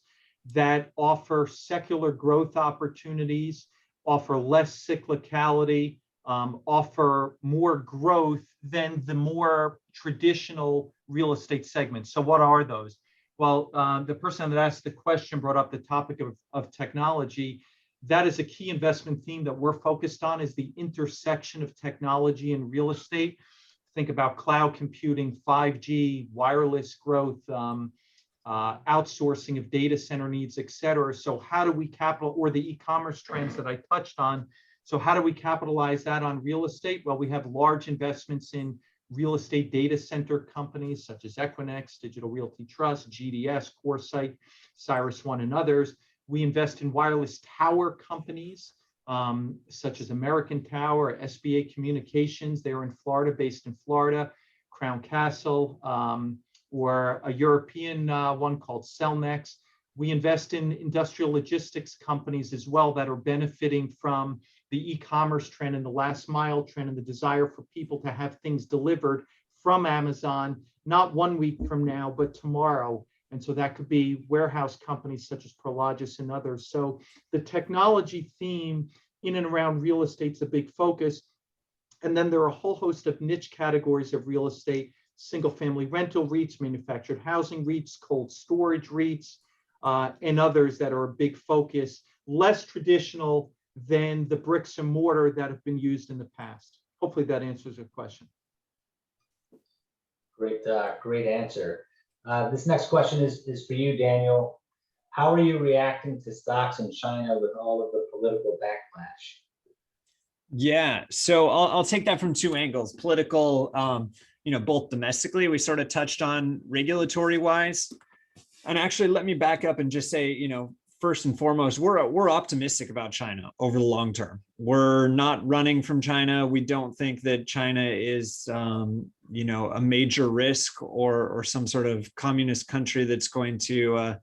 that offer secular growth opportunities, offer less cyclicality, offer more growth than the more traditional real estate segments. So what are those? Well, the person that asked the question brought up the topic of technology. That is a key investment theme that we're focused on, is the intersection of technology and real estate. Think about cloud computing, 5G, wireless growth, outsourcing of data center needs, et cetera. So how do we or the e-commerce trends that I touched on. So how do we capitalize that on real estate? Well, we have large investments in real estate data center companies such as Equinix, Digital Realty Trust, GDS, CoreSite, CyrusOne, and others. We invest in wireless tower companies such as American Tower, SBA Communications. They are in Florida, based in Florida, Crown Castle, or a European one called Cellnex. We invest in industrial logistics companies as well that are benefiting from the e-commerce trend and the last mile trend and the desire for people to have things delivered from Amazon, not 1 week from now, but tomorrow. And so that could be warehouse companies such as Prologis and others. So the technology theme in and around real estate is a big focus. And then there are a whole host of niche categories of real estate: single family rental REITs, manufactured housing REITs, cold storage REITs, and others that are a big focus, less traditional than the bricks and mortar that have been used in the past. Hopefully that answers your question. Great answer. This next question is for you, Daniel. How are you reacting to stocks in China with all of the political backlash? Yeah, so I'll take that from two angles. Political, both domestically, we sort of touched on regulatory wise. And actually, let me back up and just say, first and foremost, we're optimistic about China over the long term. We're not running from China. We don't think that China is, a major risk or some sort of communist country that's going to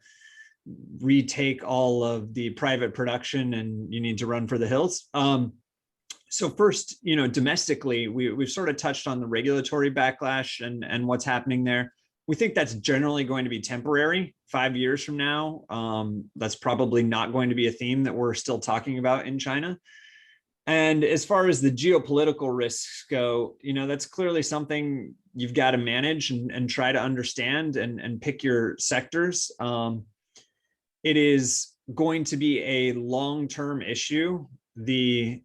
retake all of the private production and you need to run for the hills. So first, domestically, we've sort of touched on the regulatory backlash and what's happening there. We think that's generally going to be temporary. 5 years from now, that's probably not going to be a theme that we're still talking about in China. And as far as the geopolitical risks go, that's clearly something you've got to manage and try to understand and pick your sectors. It is going to be a long-term issue. The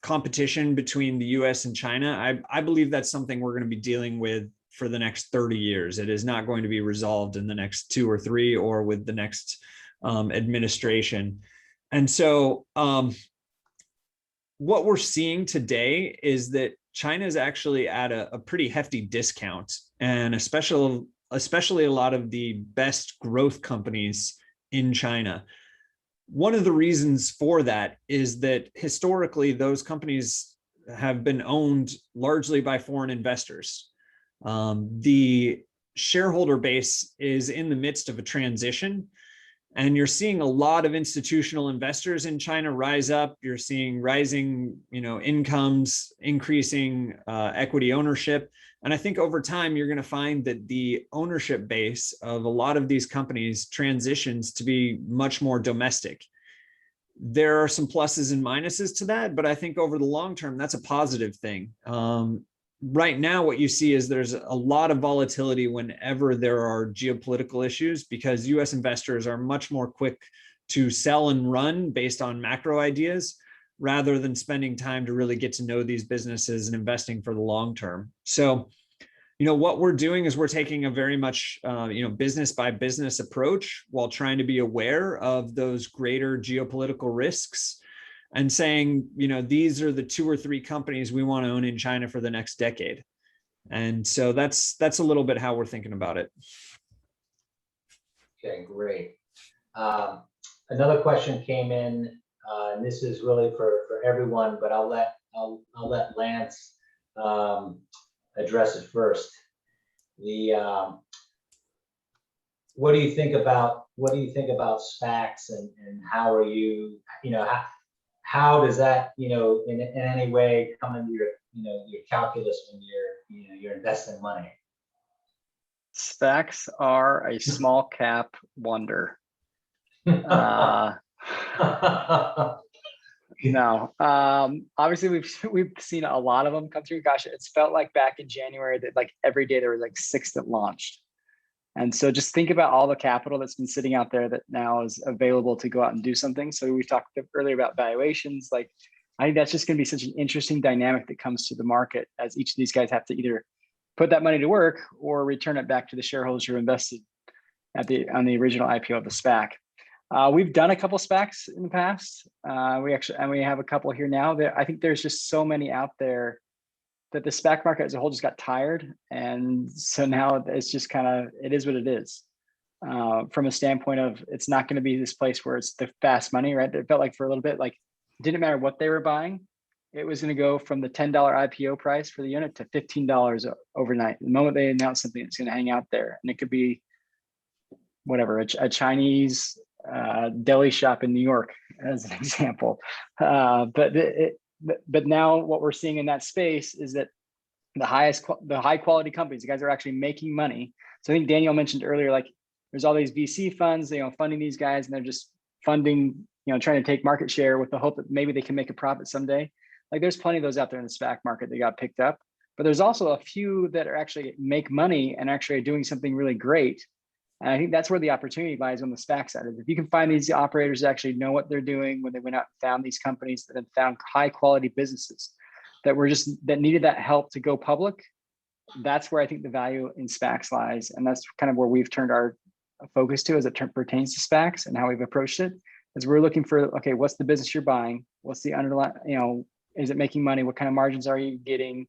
competition between the US and China, I believe that's something we're going to be dealing with for the next 30 years. It is not going to be resolved in the next 2 or 3 or with the next administration. And so what we're seeing today is that China is actually at a pretty hefty discount, and especially a lot of the best growth companies in China. One of the reasons for that is that historically those companies have been owned largely by foreign investors. The shareholder base is in the midst of a transition, and you're seeing a lot of institutional investors in China rise up. You're seeing rising, incomes, increasing equity ownership. And I think over time, you're going to find that the ownership base of a lot of these companies transitions to be much more domestic. There are some pluses and minuses to that, but I think over the long term, that's a positive thing. Right now, what you see is there's a lot of volatility whenever there are geopolitical issues, because US investors are much more quick to sell and run based on macro ideas rather than spending time to really get to know these businesses and investing for the long term. So, what we're doing is we're taking a very much, business by business approach while trying to be aware of those greater geopolitical risks and saying, these are the 2 or 3 companies we want to own in China for the next decade. And so that's a little bit how we're thinking about it. Okay, great. Another question came in, and this is really for everyone, but I'll let Lance address it first. What do you think about SPACs, and how are you how does that in any way come into your your calculus when you're investing money? SPACs are a small cap wonder. No, obviously we've seen a lot of them come through. Gosh, it's felt like back in January that like every day there were like 6 that launched. And so just think about all the capital that's been sitting out there that now is available to go out and do something. So we talked earlier about valuations. Like, I think that's just going to be such an interesting dynamic that comes to the market as each of these guys have to either put that money to work or return it back to the shareholders who invested on the original IPO of the SPAC. We've done a couple SPACs in the past. We have a couple here now. I think there's just so many out there that the SPAC market as a whole just got tired. And so now it's just it is what it is. From a standpoint of, it's not going to be this place where it's the fast money, right? It felt like for a little bit, like it didn't matter what they were buying. It was going to go from the $10 IPO price for the unit to $15 overnight. The moment they announce something, it's going to hang out there. And it could be whatever, a Chinese deli shop in New York, as an example. But now what we're seeing in that space is that the high quality companies, the guys are actually making money. So I think Daniel mentioned earlier, like there's all these VC funds, funding these guys, and they're just funding, trying to take market share with the hope that maybe they can make a profit someday. Like there's plenty of those out there in the SPAC market that got picked up, but there's also a few that are actually make money and actually are doing something really great. And I think that's where the opportunity lies on the SPAC side. Is if you can find these operators that actually know what they're doing when they went out and found these companies that have found high quality businesses that needed that help to go public, that's where I think the value in SPACs lies. And that's kind of where we've turned our focus to as it pertains to SPACs and how we've approached it. Is we're looking for, okay, what's the business you're buying? What's the underlying, is it making money? What kind of margins are you getting?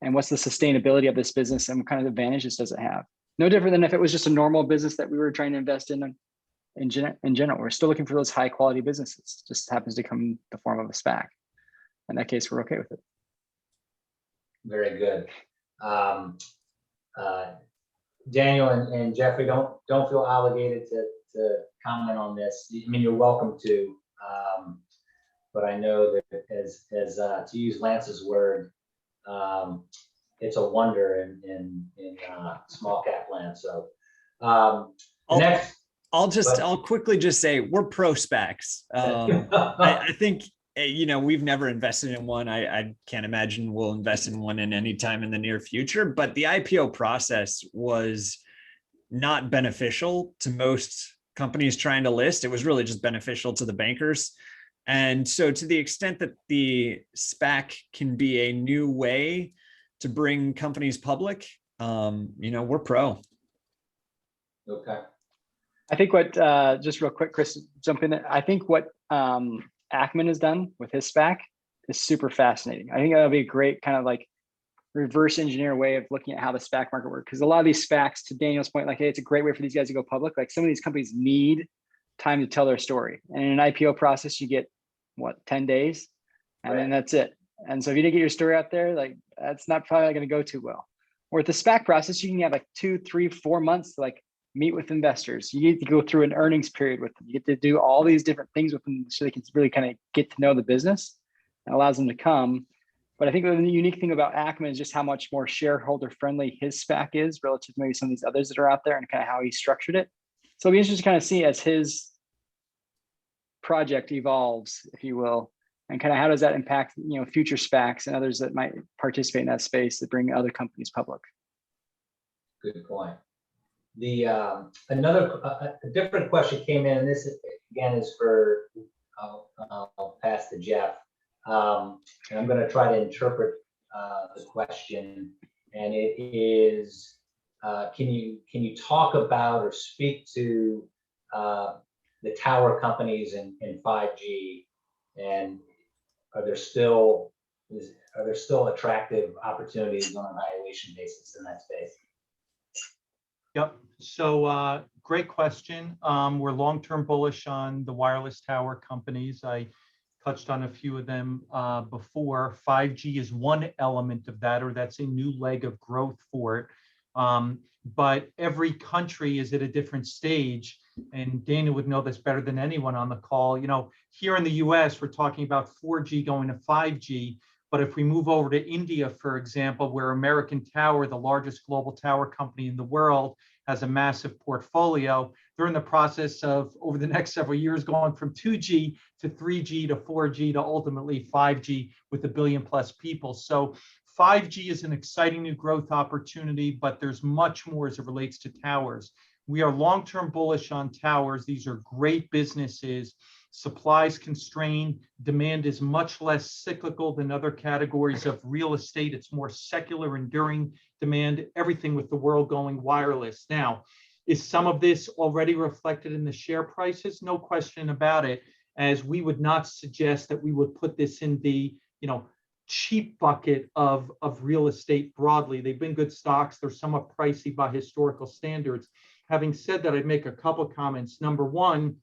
And what's the sustainability of this business, and what kind of advantages does it have? No different than if it was just a normal business that we were trying to invest in general. We're still looking for those high quality businesses. It just happens to come in the form of a SPAC. In that case, we're okay with it. Very good. Daniel and Jeffrey, don't feel obligated to comment on this. I mean, you're welcome to, but I know that as to use Lance's word, it's a wonder in small cap land. So I'll quickly just say we're pro SPACs. I think we've never invested in one. I can't imagine we'll invest in one in any time in the near future. But the IPO process was not beneficial to most companies trying to list. It was really just beneficial to the bankers. And so to the extent that the SPAC can be a new way to bring companies public, we're pro. Okay. I think what, just real quick, Chris, jump in there. I think what Ackman has done with his SPAC is super fascinating. I think that'll be a great kind of like reverse engineer way of looking at how the SPAC market works. Because a lot of these SPACs, to Daniel's point, like, hey, it's a great way for these guys to go public. Like some of these companies need time to tell their story. And in an IPO process, you get 10 days, and then that's it. And so if you didn't get your story out there, like that's not probably going to go too well. Or with the SPAC process, you can have like 2, 3, 4 months to like meet with investors. You get to go through an earnings period with them. You get to do all these different things with them so they can really kind of get to know the business. It allows them to come. But I think the unique thing about Ackman is just how much more shareholder friendly his SPAC is relative to maybe some of these others that are out there, and kind of how he structured it. So it'll be interesting to kind of see as his project evolves, if you will, and kind of how does that impact, future SPACs and others that might participate in that space that bring other companies public. Good point. The a different question came in, and this again is for I'll pass to Jeff, and I'm going to try to interpret the question, and it is can you talk about or speak to the tower companies in 5G, and are there still Are there still attractive opportunities on a valuation basis in that space? Yep. So great question. We're long-term bullish on the wireless tower companies. I touched on a few of them before. 5G is one element of that, or that's a new leg of growth for it. But every country is at a different stage, and Dana would know this better than anyone on the call. You know, here in the US, we're talking about 4G going to 5G. But if we move over to India, for example, where American Tower, the largest global tower company in the world, has a massive portfolio, they're in the process of, over the next several years, going from 2G to 3G to 4G to ultimately 5G with 1 billion plus people. So 5G is an exciting new growth opportunity, but there's much more as it relates to towers. We are long-term bullish on towers. These are great businesses. Supply's constrained. Demand is much less cyclical than other categories of real estate. It's more secular, enduring demand, everything with the world going wireless. Now, is some of this already reflected in the share prices? No question about it, as we would not suggest that we would put this in the, cheap bucket of real estate broadly. They've been good stocks. They're somewhat pricey by historical standards. Having said that, I'd make a couple comments. Number one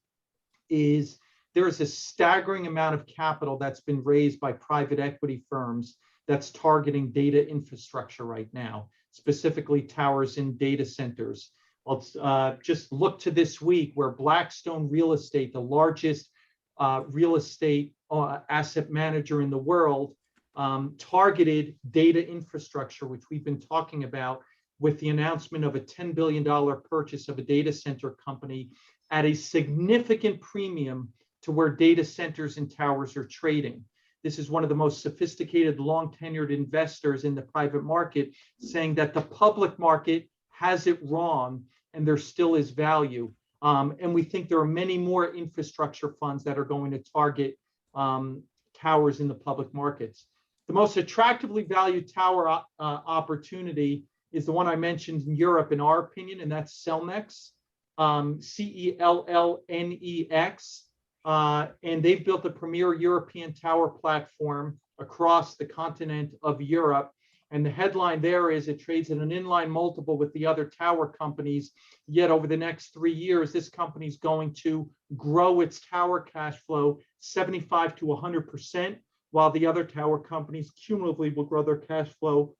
is there is a staggering amount of capital that's been raised by private equity firms that's targeting data infrastructure right now, specifically towers and data centers. Let's just look to this week where Blackstone Real Estate, the largest real estate asset manager in the world, targeted data infrastructure, which we've been talking about, with the announcement of a $10 billion purchase of a data center company at a significant premium to where data centers and towers are trading. This is one of the most sophisticated, long-tenured investors in the private market saying that the public market has it wrong and there still is value. And we think there are many more infrastructure funds that are going to target towers in the public markets. The most attractively valued tower opportunity is the one I mentioned in Europe, in our opinion, and that's Cellnex, Cellnex. And they've built a premier European tower platform across the continent of Europe. And the headline there is it trades at an inline multiple with the other tower companies. Yet over the next 3 years, this company is going to grow its tower cash flow 75 to 100%, while the other tower companies cumulatively will grow their cash flow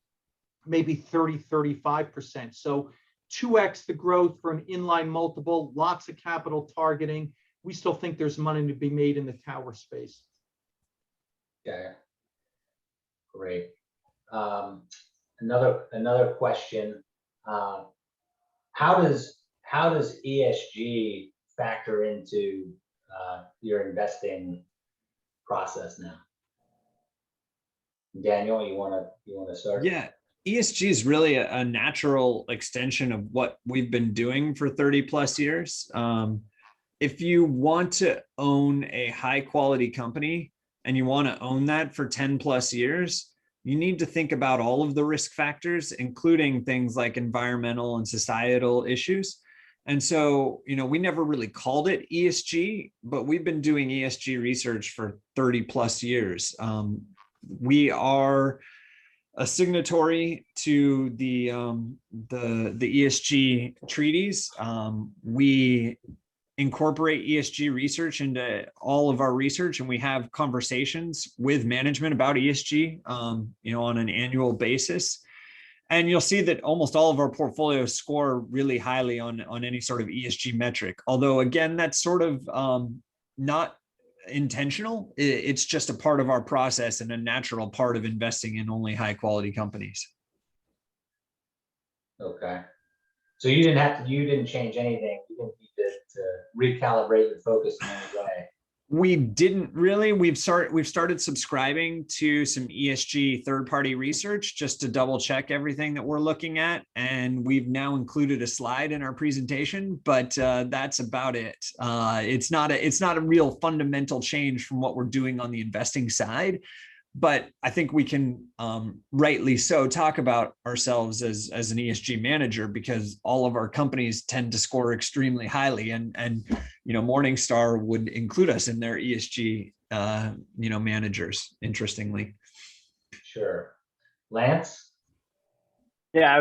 maybe 30, 35%. So 2x the growth for an inline multiple, lots of capital targeting. We still think there's money to be made in the tower space. Yeah, great. Another question. How does ESG factor into your investing process now? Daniel, you want to start? Yeah, ESG is really a natural extension of what we've been doing for 30 plus years. If you want to own a high quality company and you want to own that for 10 plus years, you need to think about all of the risk factors, including things like environmental and societal issues. And so, we never really called it ESG, but we've been doing ESG research for 30 plus years. We are a signatory to the ESG treaties. We incorporate ESG research into all of our research, and we have conversations with management about ESG, on an annual basis. And you'll see that almost all of our portfolios score really highly on any sort of ESG metric. Although, again, that's sort of not intentional. It's just a part of our process and a natural part of investing in only high quality companies. Okay. So you didn't change anything. You didn't need to recalibrate your focus in any way. We didn't really. We've started subscribing to some ESG third-party research just to double check everything that we're looking at, and we've now included a slide in our presentation. But that's about it. It's not a real fundamental change from what we're doing on the investing side. But I think we can rightly so talk about ourselves as an ESG manager, because all of our companies tend to score extremely highly, and Morningstar would include us in their ESG managers, interestingly. Sure. Lance? Yeah,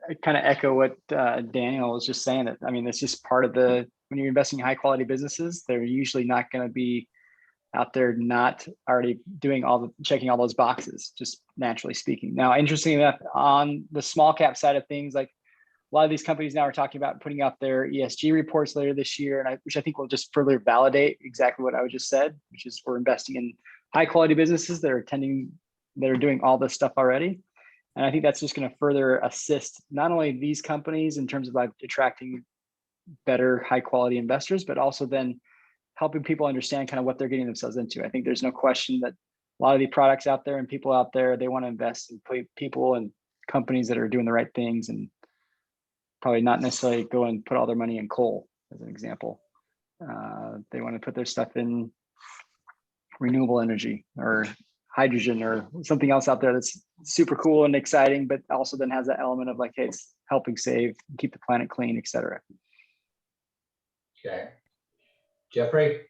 I kind of echo what Daniel was just saying. That I mean, it's just part of when you're investing in high quality businesses, they're usually not going to be out there not already doing checking all those boxes, just naturally speaking. Now, interestingly enough, on the small cap side of things, like a lot of these companies now are talking about putting out their ESG reports later this year, which I think will just further validate exactly what I just said, which is we're investing in high quality businesses that are doing all this stuff already. And I think that's just going to further assist not only these companies in terms of like attracting better high quality investors, but also then helping people understand kind of what they're getting themselves into. I think there's no question that a lot of the products out there and people out there, they want to invest in people and companies that are doing the right things and probably not necessarily go and put all their money in coal, as an example. They want to put their stuff in renewable energy or hydrogen or something else out there that's super cool and exciting, but also then has that element of like, hey, it's helping save, keep the planet clean, et cetera. Okay. Jeffrey?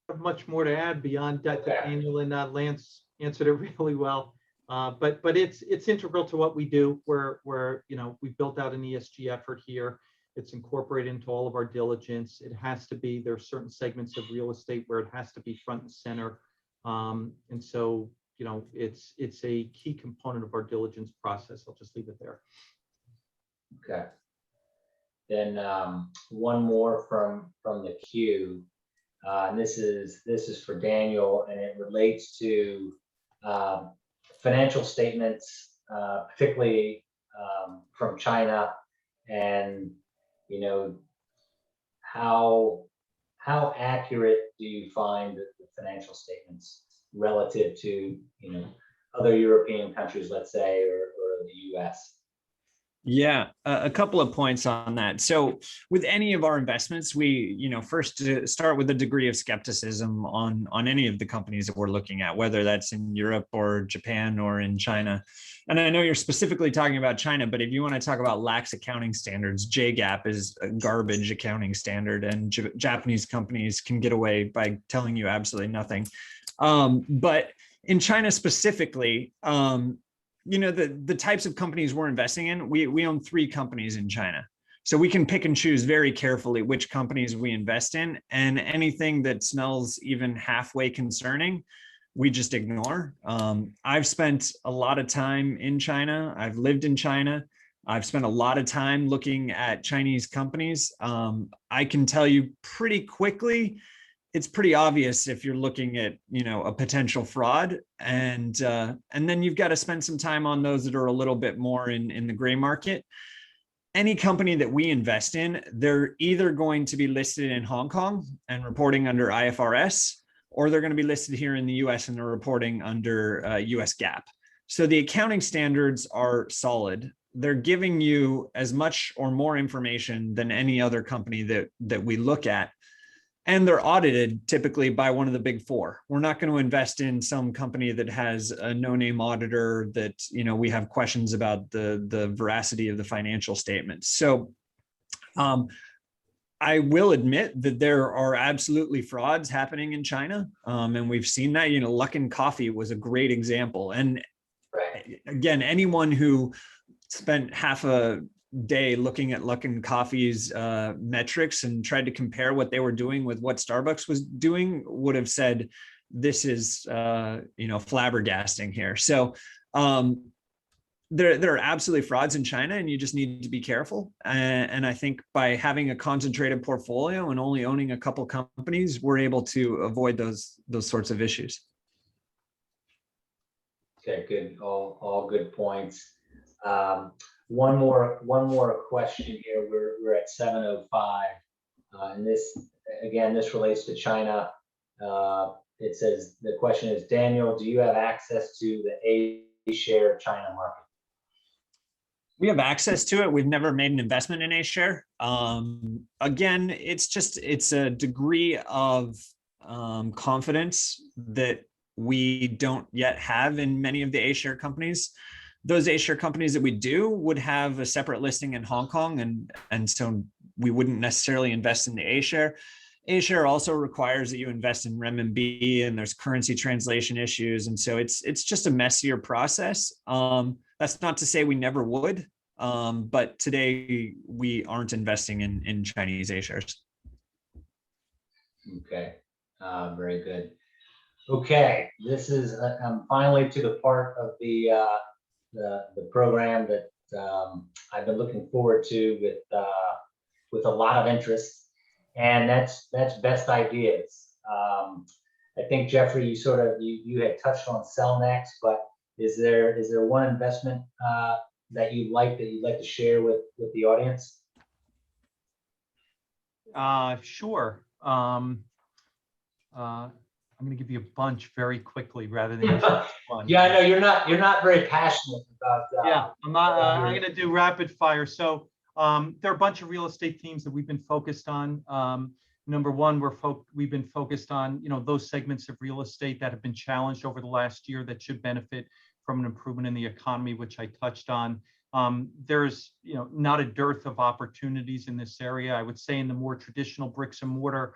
Have much more to add beyond that. Daniel and Lance answered it really well. But it's integral to what we do. We're we've built out an ESG effort here. It's incorporated into all of our diligence. It has to be. There are certain segments of real estate where it has to be front and center. And so it's a key component of our diligence process. I'll just leave it there. Okay. Then one more from the queue, and this is for Daniel, and it relates to financial statements, particularly from China, and how accurate do you find the financial statements relative to other European countries, let's say, or the U.S.? Yeah, a couple of points on that. So with any of our investments, we, first start with a degree of skepticism on any of the companies that we're looking at, whether that's in Europe or Japan or in China. And I know you're specifically talking about China, but if you want to talk about lax accounting standards, JGAAP is a garbage accounting standard, and Japanese companies can get away by telling you absolutely nothing. But in China specifically, the types of companies we're investing in, we own 3 companies in China. So we can pick and choose very carefully which companies we invest in, and anything that smells even halfway concerning, we just ignore. I've spent a lot of time in China. I've lived in China. I've spent a lot of time looking at Chinese companies. I can tell you pretty quickly, it's pretty obvious if you're looking at, a potential fraud, and then you've got to spend some time on those that are a little bit more in the gray market. Any company that we invest in, they're either going to be listed in Hong Kong and reporting under IFRS, or they're going to be listed here in the US and they're reporting under US GAAP. So the accounting standards are solid. They're giving you as much or more information than any other company that we look at. And they're audited typically by one of the big 4. We're not going to invest in some company that has a no-name auditor that, we have questions about the veracity of the financial statements. So I will admit that there are absolutely frauds happening in China. And we've seen that, Luckin Coffee was a great example. And again, anyone who spent half a day looking at Luckin Coffee's metrics and tried to compare what they were doing with what Starbucks was doing would have said, this is, flabbergasting here. So there are absolutely frauds in China, and you just need to be careful. And I think by having a concentrated portfolio and only owning a couple companies, we're able to avoid those sorts of issues. Okay, good. All good points. One more question here. We're at 7:05, and this relates to China. It says, the question is, Daniel, do you have access to the A-share China market? We have access to it. We've never made an investment in A-share. Again, it's a degree of confidence that we don't yet have in many of the A-share companies. Those A-share companies that we do would have a separate listing in Hong Kong, and so we wouldn't necessarily invest in the A-share. A-share also requires that you invest in renminbi, and there's currency translation issues. And so it's just a messier process. That's not to say we never would, but today we aren't investing in Chinese A-shares. Okay, very good. Okay, this is finally to the part of the program that I've been looking forward to with a lot of interest, and that's best ideas. I think Jeffrey, you had touched on Cellnex, but is there one investment that you'd like to share with the audience? Sure. I'm going to give you a bunch very quickly rather than just one. Yeah, I know you're not very passionate about. Yeah, I'm not. I'm going to do rapid fire. So there are a bunch of real estate themes that we've been focused on. Number one, we've been focused on those segments of real estate that have been challenged over the last year that should benefit from an improvement in the economy, which I touched on. There's not a dearth of opportunities in this area. I would say in the more traditional bricks and mortar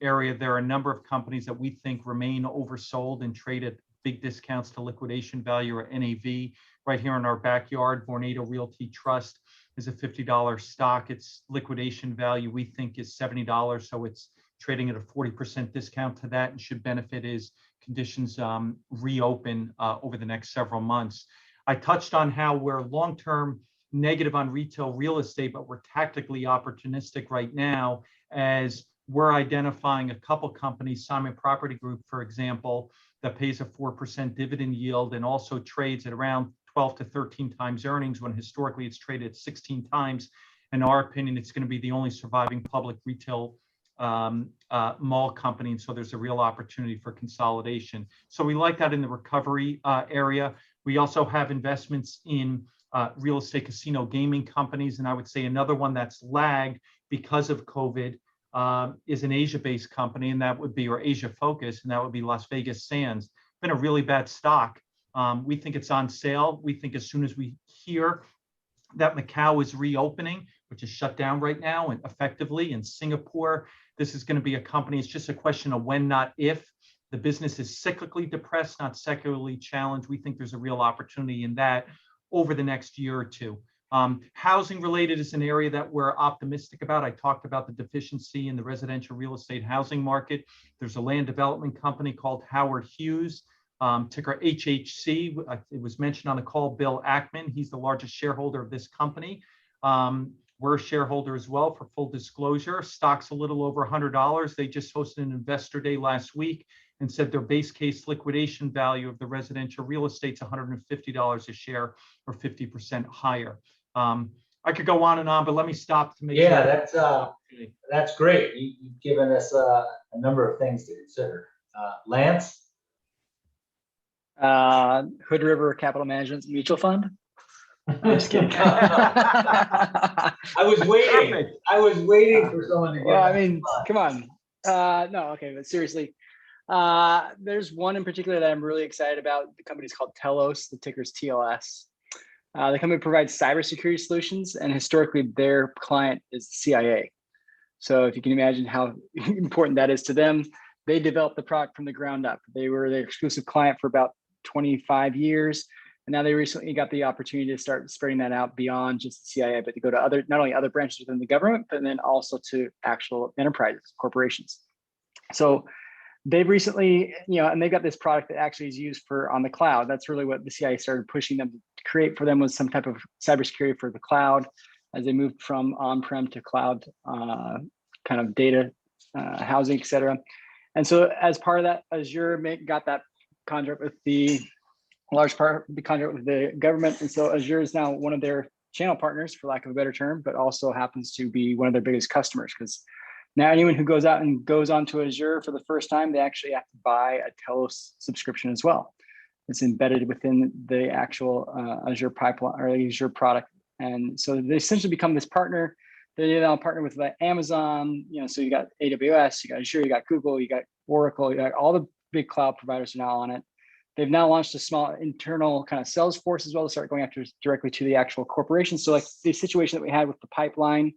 area, there are a number of companies that we think remain oversold and trade at big discounts to liquidation value or NAV. Right here in our backyard, Vornado Realty Trust is a $50 stock. Its liquidation value we think is $70, so it's trading at a 40% discount to that and should benefit as conditions reopen over the next several months. I touched on how we're long-term negative on retail real estate, but we're tactically opportunistic right now as we're identifying a couple companies, Simon Property Group, for example, that pays a 4% dividend yield and also trades at around 12 to 13 times earnings when historically it's traded at 16 times. In our opinion, it's going to be the only surviving public retail mall company. And so there's a real opportunity for consolidation. So we like that in the recovery area. We also have investments in real estate casino gaming companies. And I would say another one that's lagged because of COVID is an Asia-based company, and that would be, or Asia focus, and that would be Las Vegas Sands. Been a really bad stock. We think it's on sale. We think as soon as we hear that Macau is reopening, which is shut down right now and effectively, in Singapore, this is going to be a company. It's just a question of when, not if. The business is cyclically depressed, not secularly challenged. We think there's a real opportunity in that over the next year or two. Housing related is an area that we're optimistic about. I talked about the deficiency in the residential real estate housing market. There's a land development company called Howard Hughes, ticker HHC. It was mentioned on the call, Bill Ackman. He's the largest shareholder of this company. We're a shareholder as well, for full disclosure. Stock's a little over $100. They just hosted an investor day last week and said their base case liquidation value of the residential real estate's $150 a share, or 50% higher. I could go on and on, but let me stop to make sure. That's great. You've given us a number of things to consider. Lance? Hood River Capital Management's mutual fund. I'm just kidding. I was waiting. Perfect. I was waiting for someone to get. Well, I mean, come on. No, okay, but seriously, there's one in particular that I'm really excited about. The company's called Telos. The ticker's TLS. The company provides cybersecurity solutions, and historically, their client is the CIA. So if you can imagine how important that is to them, they developed the product from the ground up. They were their exclusive client for about 25 years. And now they recently got the opportunity to start spreading that out beyond just the CIA, but to go to not only other branches within the government, but then also to actual enterprises, corporations. So they've recently, and they've got this product that actually is used on the cloud. That's really what the CIA started pushing them to create for them, was some type of cybersecurity for the cloud as they moved from on-prem to cloud kind of data housing, et cetera. And so as part of that, Azure got that contract with the contract with the government. And so Azure is now one of their channel partners, for lack of a better term, but also happens to be one of their biggest customers, because now anyone who goes out and goes onto Azure for the first time, they actually have to buy a Telos subscription as well. It's embedded within the actual Azure pipeline or Azure product. And so they essentially become this partner. They now partner with like Amazon, so you got AWS, you got Azure, you got Google, you got Oracle, you got all the big cloud providers are now on it. They've now launched a small internal kind of sales force as well to start going after directly to the actual corporation. So like the situation that we had with the pipeline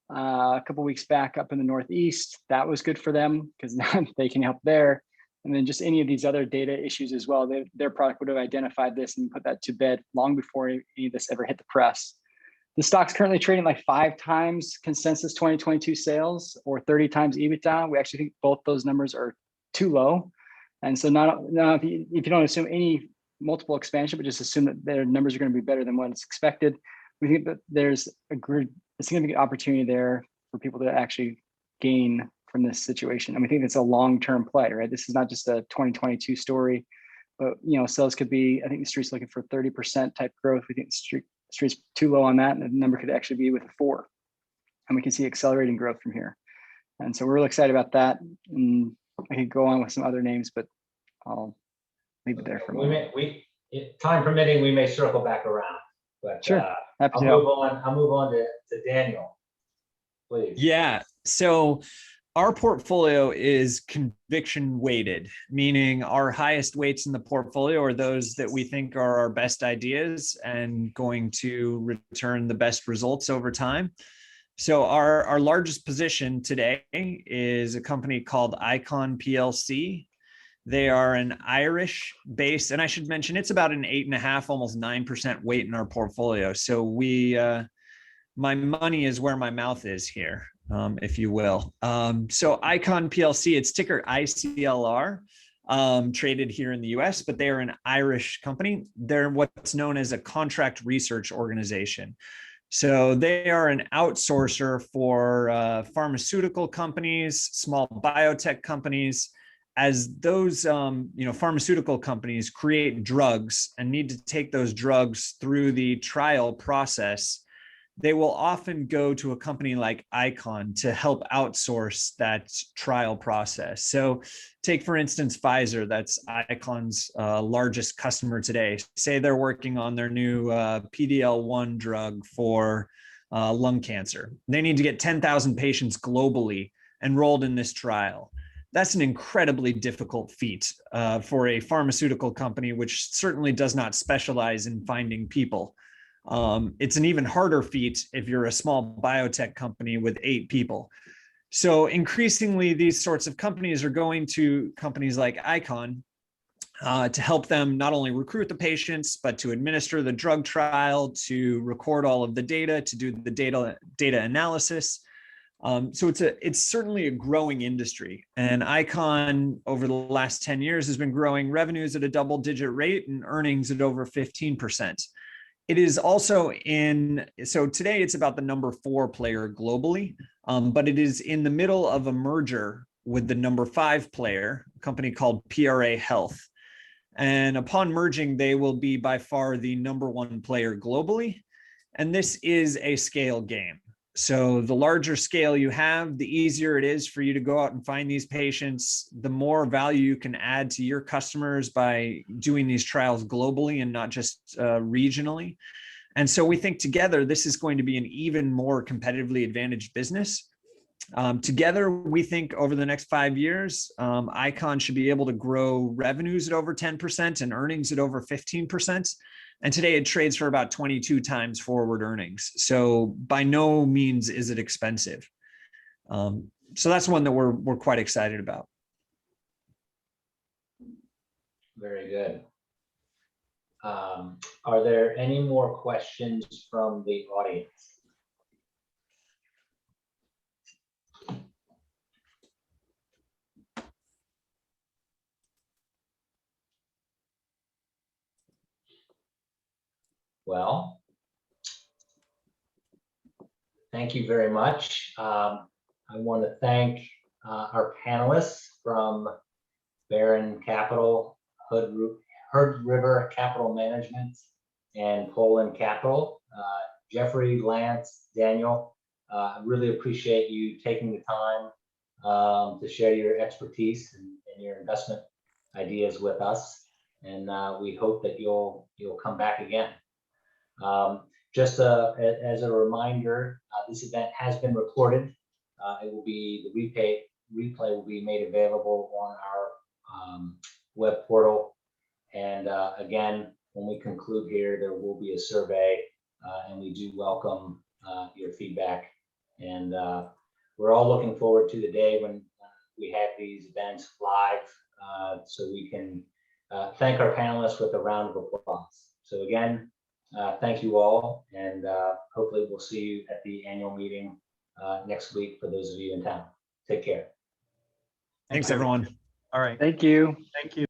a couple weeks back up in the Northeast. That was good for them because now they can help there. And then just any of these other data issues as well. Their product would have identified this and put that to bed long before any of this ever hit the press. The stock's currently trading like 5 times consensus 2022 sales or 30 times EBITDA. We actually think both those numbers are too low. And so if you don't assume any multiple expansion, but just assume that their numbers are going to be better than what's expected, we think that there's a significant opportunity there for people to actually gain from this situation. And we think it's a long-term play, right? This is not just a 2022 story, but sales could be, I think the street's looking for 30% type growth. We think the street's too low on that, and the number could actually be with a 4. And we can see accelerating growth from here. And so we're really excited about that. And I could go on with some other names, but I'll leave it there for a moment. Time permitting, we may circle back around. But sure, happy I'll to move on. I'll move on to Daniel, please. Yeah. So our portfolio is conviction weighted, meaning our highest weights in the portfolio are those that we think are our best ideas and going to return the best results over time. So our largest position today is a company called Icon PLC. They are an Irish base, and I should mention it's about an 8.5, almost 9% weight in our portfolio. So my money is where my mouth is here, if you will. So Icon PLC, it's ticker ICLR, traded here in the US, but they are an Irish company. They're what's known as a contract research organization. So they are an outsourcer for pharmaceutical companies, small biotech companies. As those pharmaceutical companies create drugs and need to take those drugs through the trial process, they will often go to a company like Icon to help outsource that trial process. So take, for instance, Pfizer, that's Icon's largest customer today. Say they're working on their new PD-L1 drug for lung cancer. They need to get 10,000 patients globally enrolled in this trial. That's an incredibly difficult feat for a pharmaceutical company, which certainly does not specialize in finding people. It's an even harder feat if you're a small biotech company with 8 people. So increasingly, these sorts of companies are going to companies like Icon to help them not only recruit the patients, but to administer the drug trial, to record all of the data, to do the data analysis. So it's certainly a growing industry, and Icon over the last 10 years has been growing revenues at a double-digit rate and earnings at over 15%. It is also so today it's about the number 4 player globally, but it is in the middle of a merger with the number 5 player, a company called PRA Health. And upon merging, they will be by far the number 1 player globally. And this is a scale game. So the larger scale you have, the easier it is for you to go out and find these patients, the more value you can add to your customers by doing these trials globally and not just regionally. And so we think together, this is going to be an even more competitively advantaged business. Together, we think over the next 5 years, Icon should be able to grow revenues at over 10% and earnings at over 15%. And today it trades for about 22 times forward earnings. So by no means is it expensive. So that's one that we're quite excited about. Very good. Are there any more questions from the audience? Well, thank you very much. I want to thank our panelists from Barron Capital, Hood River Capital Management, and Poland Capital. Jeffrey, Lance, Daniel, I really appreciate you taking the time to share your expertise and your investment ideas with us. And we hope that you'll come back again. Just as a reminder, this event has been recorded. It will be the replay will be made available on our web portal. And again, when we conclude here, there will be a survey, and we do welcome your feedback And we're all looking forward to the day when we have these events live, so we can thank our panelists with a round of applause. So again, thank you all, and hopefully we'll see you at the annual meeting next week for those of you in town. Take care. Thanks, everyone. All right. Thank you. Thank you.